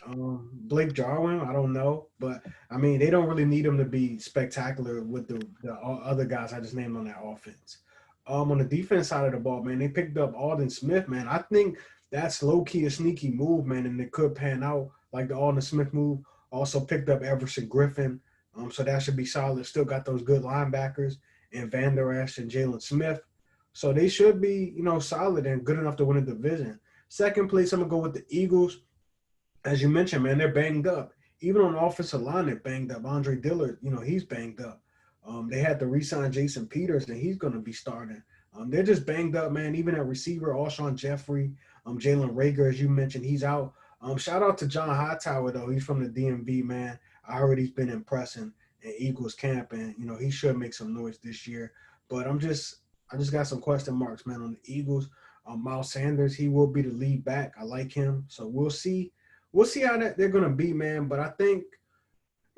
Blake Jarwin, I don't know. But, I mean, they don't really need him to be spectacular with the other guys I just named on that offense. On the defense side of the ball, man, they picked up Alden Smith, man. I think that's low key a sneaky move, man, and it could pan out like the Alden Smith move. Also picked up Everson Griffin, so that should be solid. Still got those good linebackers and Van Der Esch and Jalen Smith, so they should be solid and good enough to win a division. Second place, I'm gonna go with the Eagles. As you mentioned, man, they're banged up. Even on the offensive line, they're banged up. Andre Dillard, he's banged up. They had to re-sign Jason Peters, and he's going to be starting. They're just banged up, man. Even at receiver, Alshon Jeffrey, Jalen Rager, as you mentioned, he's out. Shout out to John Hightower, though. He's from the DMV, man. I heard he's been impressing in Eagles camp, and he should make some noise this year. But I just got some question marks, man, on the Eagles. Miles Sanders, he will be the lead back. I like him, so we'll see. We'll see how they're going to be, man. But I think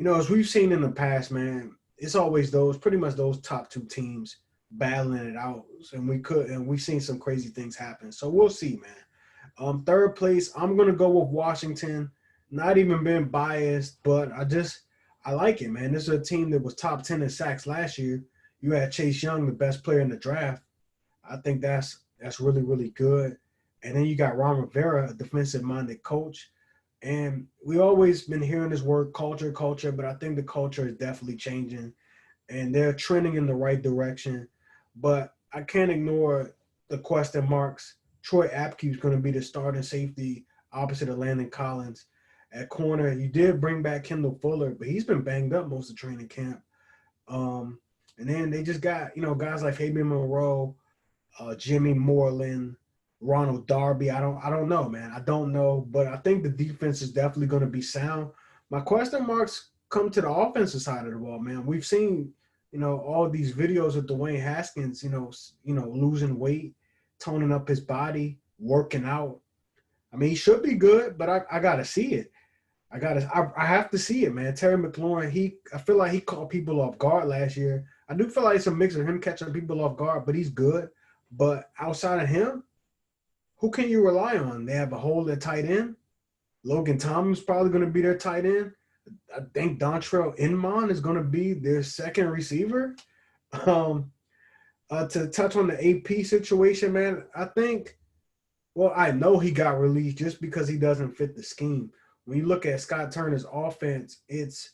as we've seen in the past, man, it's always pretty much those top two teams battling it out, and we've seen some crazy things happen. So we'll see, man. Third place, I'm gonna go with Washington. Not even being biased, but I like it, man. This is a team that was top 10 in sacks last year. You had Chase Young, the best player in the draft. I think that's really really good. And then you got Ron Rivera, a defensive minded coach. And we always been hearing this word culture, but I think the culture is definitely changing and they're trending in the right direction. But I can't ignore the question marks. Troy Apke is going to be the starting safety opposite of Landon Collins. At corner, you did bring back Kendall Fuller, but he's been banged up most of training camp. Um, and then they just got, guys like Fabian Moreau, Jimmy Moreland, Ronald Darby. I don't know, man. I don't know, but I think the defense is definitely going to be sound. My question marks come to the offensive side of the ball, man. We've seen, all these videos of Dwayne Haskins, losing weight, toning up his body, working out. I mean, he should be good, but I gotta see it. I have to see it, man. Terry McLaurin, I feel like he caught people off guard last year. I do feel like it's a mix of him catching people off guard, but he's good. But outside of him, who can you rely on? They have a hole at tight end. Logan Thomas probably going to be their tight end. I think Dontrell Inman is going to be their second receiver. Um, to touch on the AP situation, man, I know he got released just because he doesn't fit the scheme. When you look at Scott Turner's offense, it's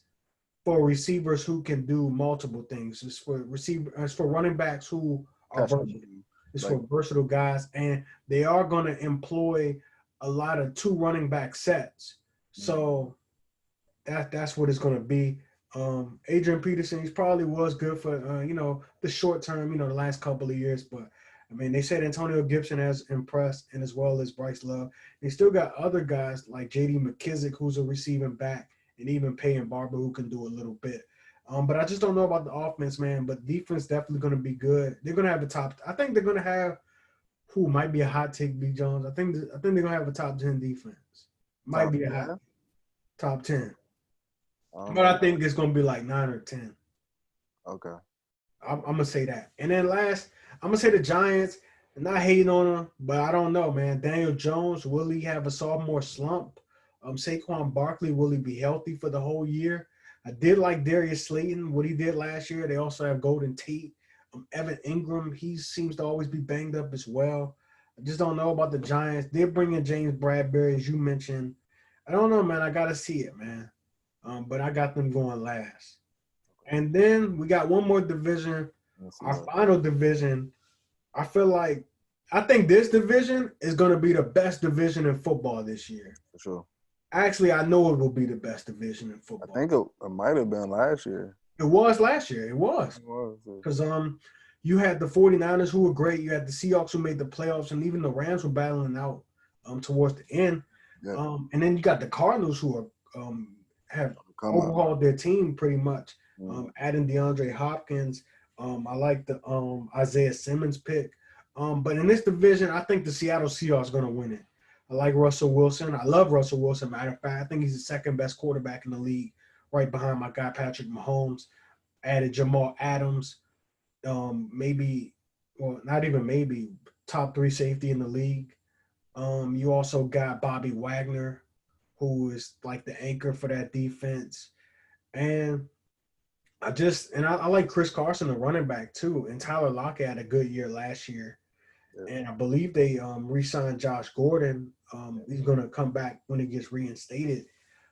for receivers who can do multiple things. It's for running backs who are Catch the versatile. ball. It's Like for versatile guys, and they are going to employ a lot of two running back sets. So that's what it's going to be. Adrian Peterson, he's probably was good for the short term, the last couple of years, but I mean they said Antonio Gibson has impressed, and as well as Bryce Love. They still got other guys like J.D. McKissick, who's a receiving back, and even Peyton Barber, who can do a little bit. But I just don't know about the offense, man. But defense definitely going to be good. They're going to have the top. I think they're going to have who might be a hot take, B. Jones. I think they're going to have a top 10 defense. Might Top be a hot 10? top 10. I don't But know. I think it's gonna be like 9 or 10. Okay. I'm gonna say that. And then last, I'm gonna say the Giants. Not hating on them, but I don't know, man. Daniel Jones, will he have a sophomore slump? Saquon Barkley, will he be healthy for the whole year? I did like Darius Slayton, what he did last year. They also have Golden Tate. Evan Ingram, he seems to always be banged up as well. I just don't know about the Giants. They're bringing James Bradbury, as you mentioned. I don't know, man. I gotta see it, man. But I got them going last. And then we got one more division, Let's see our what. final division. I feel like I think this division is going to be the best division in football this year. For sure. Actually, I know it will be the best division in I football. think it might have been last year. It was last year. It was. It was. Because you had the 49ers who were great. You had the Seahawks who made the playoffs, and even the Rams were battling out towards the end. Yeah. And then you got the Cardinals who are have Come on. overhauled their team pretty much. Mm-hmm. Adding DeAndre Hopkins. I like the Isaiah Simmons pick. But in this division, I think the Seattle Seahawks are going to win it. I like Russell Wilson. I love Russell Wilson. Matter of fact, I think he's the second best quarterback in the league, right behind my guy Patrick Mahomes. Added Jamal Adams, maybe, well, not even maybe, top 3 safety in the league. You also got Bobby Wagner, who is like the anchor for that defense. And I like Chris Carson, the running back too. And Tyler Lockett had a good year last year. Yeah. And I believe they re-signed Josh Gordon. He's gonna come back when he gets reinstated.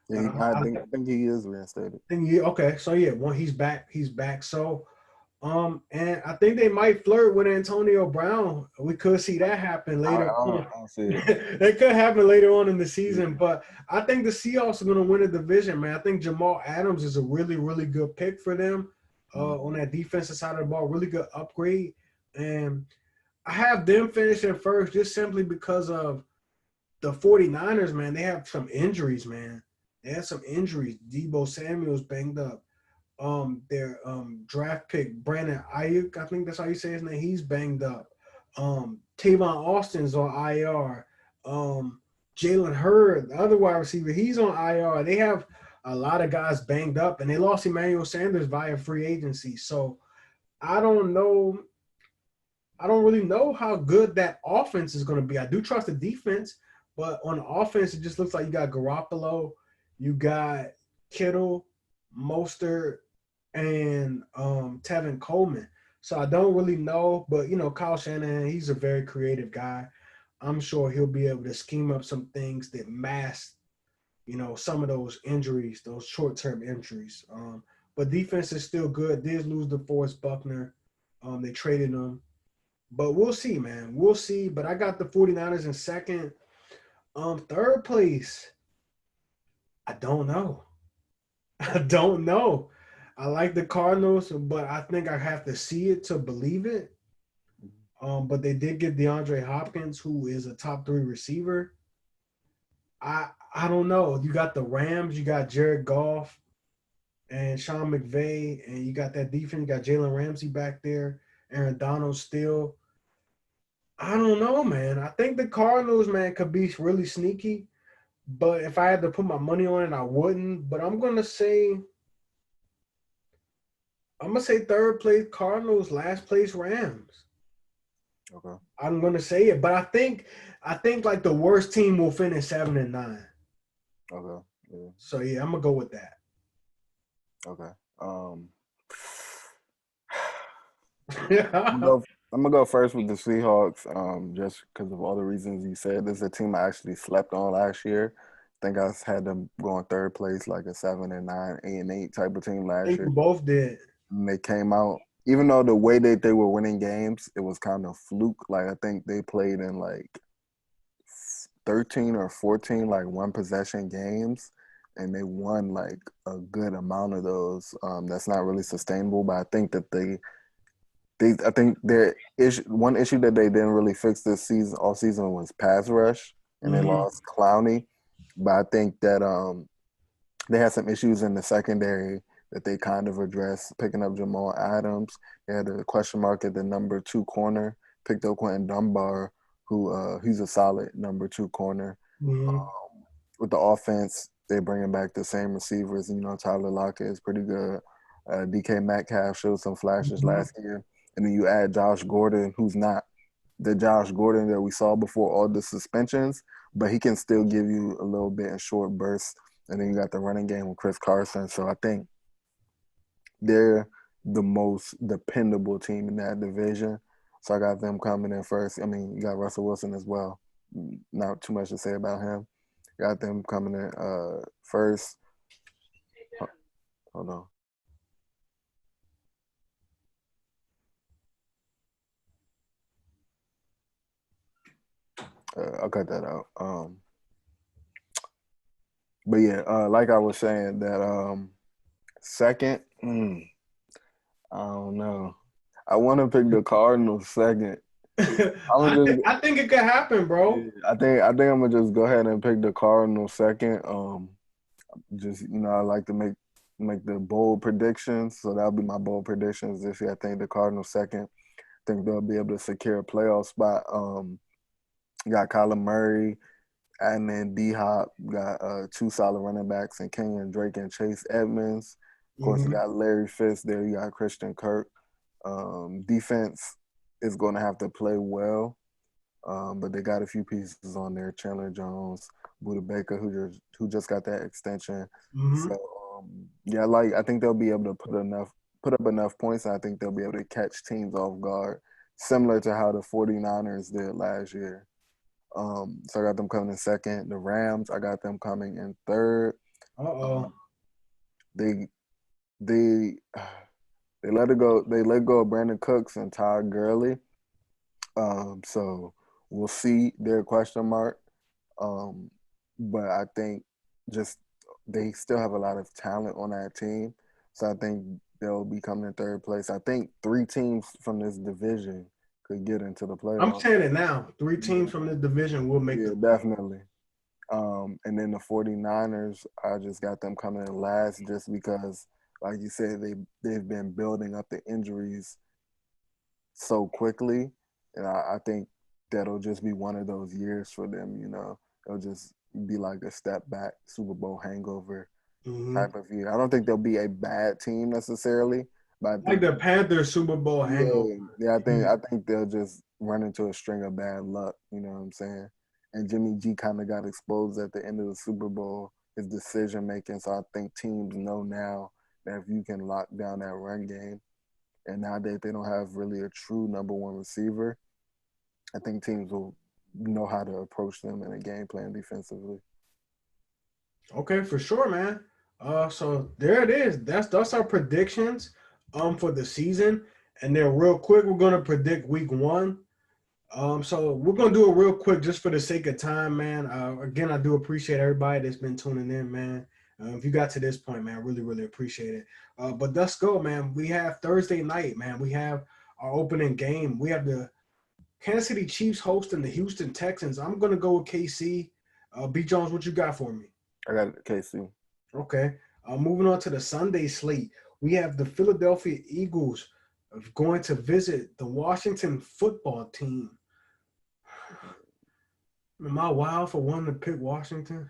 Yeah, I think he is reinstated. Okay, so yeah, he's back. He's back. So and I think they might flirt with Antonio Brown. We could see that happen I, I, later don't, on. I don't see it. It could happen later on in the Yeah. season, but I think the Seahawks are going to win the division, man. I think Jamal Adams is a really, really good pick for them on that defensive side of the ball. Really good upgrade, and I have them finishing first just simply because of the 49ers, man. They have some injuries, man. They have some injuries. Debo Samuel's banged up. Their draft pick Brandon Ayuk, I think that's how you say his name. He's banged up. Tavon Austin's on IR. Jalen Hurd, the other wide receiver, he's on IR. They have a lot of guys banged up, and they lost Emmanuel Sanders via free agency. So I don't know. I don't really know how good that offense is going to be. I do trust the defense, but on the offense, it just looks like you got Garoppolo, you got Kittle, Mostert, and Tevin Coleman. So I don't really know, but Kyle Shanahan, he's a very creative guy. I'm sure he'll be able to scheme up some things that mask, some of those injuries, those short-term injuries. But defense is still good. Did lose to Forrest Buckner. They traded him. But we'll see, man. We'll see. But I got the 49ers in second. Third place, I don't know. I don't know. I like the Cardinals, but I think I have to see it to believe it. But they did get DeAndre Hopkins, who is a top 3 receiver. I don't know. You got the Rams, you got Jared Goff and Sean McVay, and you got that defense. You got Jalen Ramsey back there, Aaron Donald still. I don't know, man. I think the Cardinals, man, could be really sneaky. But if I had to put my money on it, I wouldn't. But I'm gonna say third place Cardinals, last place Rams. Okay. I'm gonna say it, but I think like the worst team will finish 7-9. Okay. Yeah. So yeah, I'm gonna go with that. Okay. I'm gonna Yeah. go. I'm gonna go first with the Seahawks. Just because of all the reasons you said. This is a team I actually slept on last year. I think I had them going third place, like a 7-9, 8-8 type of team I last think year. we both did. And they came out, even though the way that they were winning games, it was kind of fluke. Like I think they played in like 13 or 14 like one possession games, and they won like a good amount of those. That's not really sustainable, but I think that I think their one issue that they didn't really fix this season all season was pass rush, and they Mm-hmm. lost Clowney. But I think that they had some issues in the secondary that they kind of addressed, picking up Jamal Adams. They had a question mark at the number 2 corner, picked up Quentin Dunbar, who he's a solid number 2 corner. Mm-hmm. With the offense, they're bringing back the same receivers. Tyler Lockett is pretty good. DK Metcalf showed some flashes Mm-hmm. last year. And then you add Josh Gordon, who's not the Josh Gordon that we saw before all the suspensions, but he can still give you a little bit in short bursts. And then you got the running game with Chris Carson. So I think they're the most dependable team in that division. So I got them coming in first. I mean, you got Russell Wilson as well. Not too much to say about him. Got them coming in first. Hold on. I'll cut that out. But yeah, like I was saying, that second, I don't know. I want to pick the Cardinals second. I'm just, I think it could happen, yeah, bro. I think I'm gonna just go ahead and pick the Cardinals second. Just I like to make the bold predictions, so that'll be my bold predictions this year. I think the Cardinals second. I think they'll be able to secure a playoff spot. Got Kyler Murray, and then D Hop got two solid running backs and Kenyon Drake and Chase Edmonds. Of course, you Mm-hmm. got Larry Fitz there. You got Christian Kirk. Defense is going to have to play well, but they got a few pieces on there. Chandler Jones, Buda Baker, who just got that extension. Mm-hmm. So yeah, like I think they'll be able to put up enough points. And I think they'll be able to catch teams off guard, similar to how the 49ers did last year. So I got them coming in second. The Rams, I got them coming in third. Uh-oh. Um, they they they let it go. They let go of Brandon Cooks and Todd Gurley. So we'll see their question mark. Um, but I think just they still have a lot of talent on that team. So I think they'll be coming in third place. I think three teams from this division could get into the I'm playoffs. saying it now. Three Yeah, teams from this division will make yeah, the playoffs. definitely. And then the 49ers, I just got them coming in last just because, like you said, they've been building up the injuries so quickly. And I think that'll just be one of those years for them. It'll just be like a step back Super Bowl hangover Mm-hmm. type of year. I don't think they'll be a bad team necessarily, but I Like think the Panthers Super Bowl hangover. yeah, I think they'll just run into a string of bad luck. You know what I'm saying? And Jimmy G kind of got exposed at the end of the Super Bowl, his decision making. So I think teams know now that if you can lock down that run game, and now that they don't have really a true number one receiver, I think teams will know how to approach them in a game plan defensively. Okay, for sure, man. So there it is. That's our predictions for the season. And then real quick, we're gonna predict week one. So we're gonna do it real quick just for the sake of time, man. Again, I do appreciate everybody that's been tuning in, man. If you got to this point, man, I really, really appreciate it. But let's go, man. We have Thursday night, man. We have our opening game. We have the Kansas City Chiefs hosting the Houston Texans. I'm gonna go with KC. B Jones, what you got for me? I got KC. Okay. Moving on to the Sunday slate, we have the Philadelphia Eagles going to visit the Washington football team. Am I wild for wanting to pick Washington?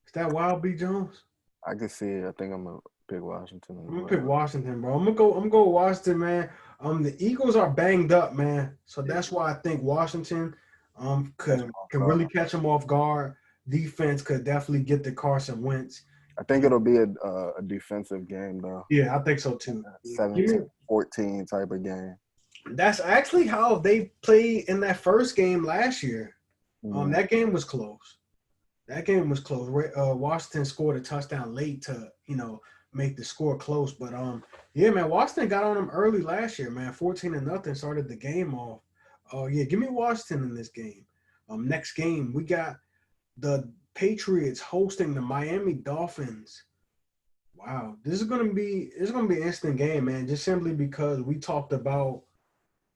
Is that wild, B Jones? I can see it. I think I'm gonna pick Washington as I'm gonna pick well. Washington, bro. I'm gonna go Washington, man. The Eagles are banged up, man. So Yeah, that's why I think Washington catch could them off could guard. really catch them off guard. Defense could definitely get the Carson Wentz. I think it'll be a defensive game though. Yeah, I think so too. Give me 17-14 type of game. That's actually how they played in that first game last year. Mm. That game was close. That game was close. Washington scored a touchdown late to make the score close. But yeah, man, Washington got on them early last year, man. 14-0 started the game off. Yeah, give me Washington in this game. Next game, we got the Patriots hosting the Miami Dolphins. Wow, this is gonna be an instant game, man. Just simply because we talked about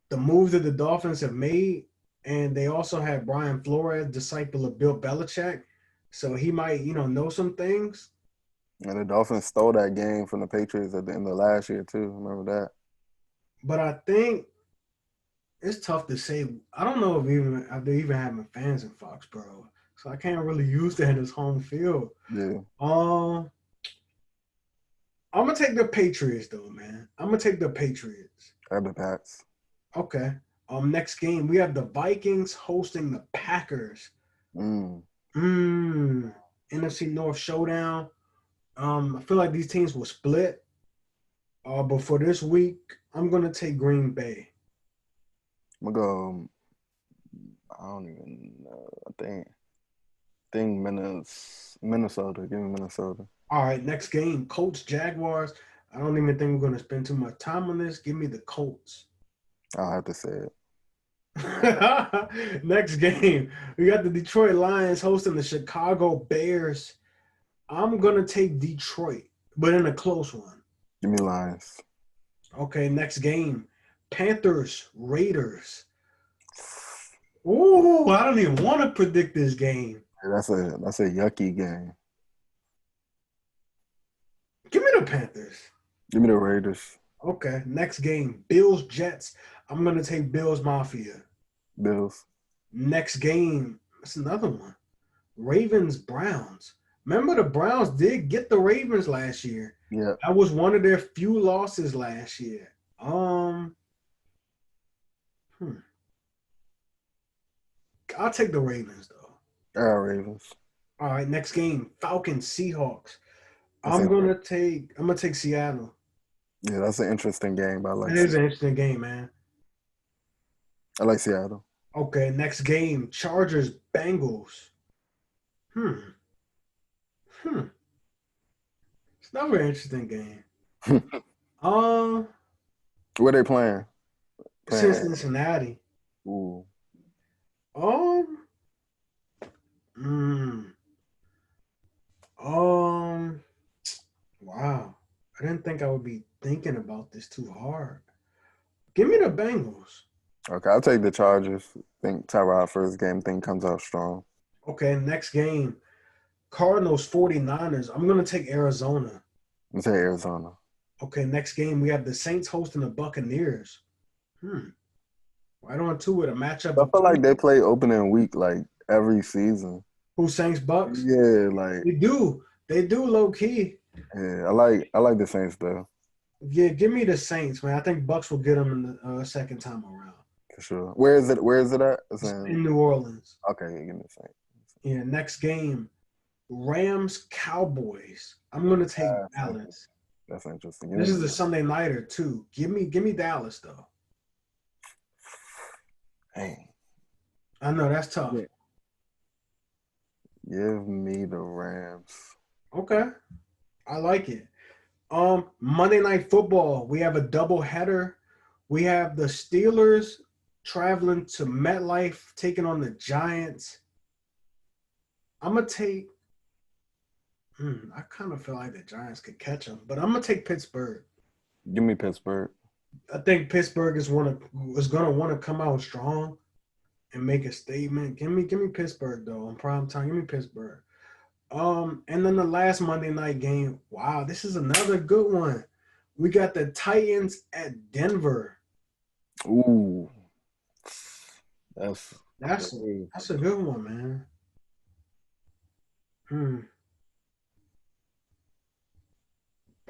the moves that the Dolphins have made, and they also had Brian Flores, disciple of Bill Belichick, so he might, know some things. And the Dolphins stole that game from the Patriots at the end of last year too. Remember that? But I think it's tough to say. I don't know if they even having fans in Foxborough, so I can't really use that as home field. Yeah, Um, I'm gonna take the Patriots though, man. I'm gonna take the Patriots. at the Pats. Okay. Next game we have the Vikings hosting the Packers. Mm. Mm. NFC North showdown. I feel like these teams will split. But for this week, I'm gonna take Green Bay. I'm gonna go. I don't even know. I think Minnesota. Give me Minnesota. All right, next game, Colts Jaguars. I don't even think we're gonna spend too much time on this. Give me the Colts. I'll have to say it. Next game, we got the Detroit Lions hosting the Chicago Bears. I'm gonna take Detroit, but in a close one. Give me Lions. Okay, next game, Panthers Raiders. Ooh, I don't even want to predict this game. Yeah, that's a yucky game. Give me the Panthers. Give me the Raiders. Okay, next game, Bills Jets. I'm gonna take Bills Mafia. Bills. Next game, that's another one. Ravens Browns. Remember the Browns did get the Ravens last year. Yeah. That was one of their few losses last year. I'll take the Ravens though. Ravens. All right, next game, Falcons Seahawks. That's I'm it. gonna take Seattle. Yeah, that's an interesting game. But It is an interesting game, man. I like Seattle. Okay, next game, Chargers Bengals. Hmm. Hmm. It's another interesting game. Um, Where they playing? since Cincinnati. Ooh. Um, mm, um, wow. I didn't think I would be thinking about this too hard. Give me the Bengals. Okay, I'll take the Chargers. Think Tyrod first game thing comes out strong. Okay, next game, Cardinals 49ers. I'm going to take Arizona. I'm say Arizona. Okay, next game, we have the Saints hosting the Buccaneers. Right on to it, a matchup I of feel like they play opening week like every season. who Saints Bucks? Yeah, like They do. They do low key. yeah, I like the Saints though. Yeah, give me the Saints, man. I think Bucks will get them in the second time around. For sure. Where is it? Where is it at? It's It's in. in New Orleans. Okay, yeah, give me the Saints. Yeah, next game, Rams Cowboys. I'm gonna take That's Dallas. That's interesting. This is a Sunday nighter too. Give me Dallas though. Dang. I know that's tough. Yeah. Give me the Rams. Okay, I like it. Monday Night Football. We have a double header. We have the Steelers traveling to MetLife, taking on the Giants. I'm gonna take. I kind of feel like the Giants could catch them, but I'm gonna take Pittsburgh. Give me Pittsburgh. I think Pittsburgh is gonna want to come out strong and make a statement. Give me Pittsburgh though on prime time. Give me Pittsburgh. And then the last Monday night game. Wow, this is another good one. We got the Titans at Denver. Ooh. That's a good one, man.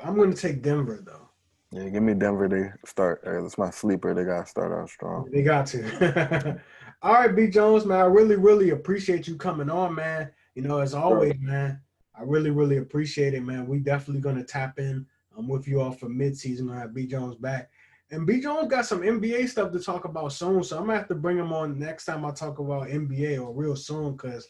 I'm gonna take Denver though. Yeah, give me Denver. They start. That's my sleeper. They gotta start out strong. They got to. All right, B Jones, man. I really, really appreciate you coming on, man. As always, man. I really, really appreciate it, man. We definitely gonna tap in with you all for midseason. Gonna have B Jones back, and B Jones got some NBA stuff to talk about soon. So I'm gonna have to bring him on next time I talk about NBA or real soon, because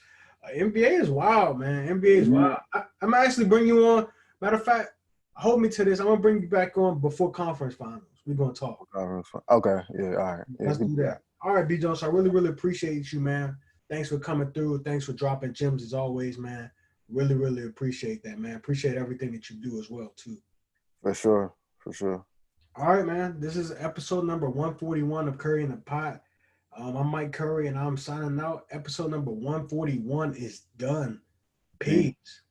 NBA is wild, man. NBA is wild. I'm gonna actually bring you on. Matter of fact, hold me to this. I'm gonna bring you back on before conference finals. We're gonna talk. Okay. Yeah. All right. Yeah, Let's do that. All right, B Jones. I really, really appreciate you, man. Thanks for coming through. Thanks for dropping gems as always, man. Really, really appreciate that, man. Appreciate everything that you do as well, too. For sure. For sure. All right, man. This is episode number 141 of Curry in the Pot. I'm Mike Curry, and I'm signing out. Episode number 141 is done. Peace. Peace.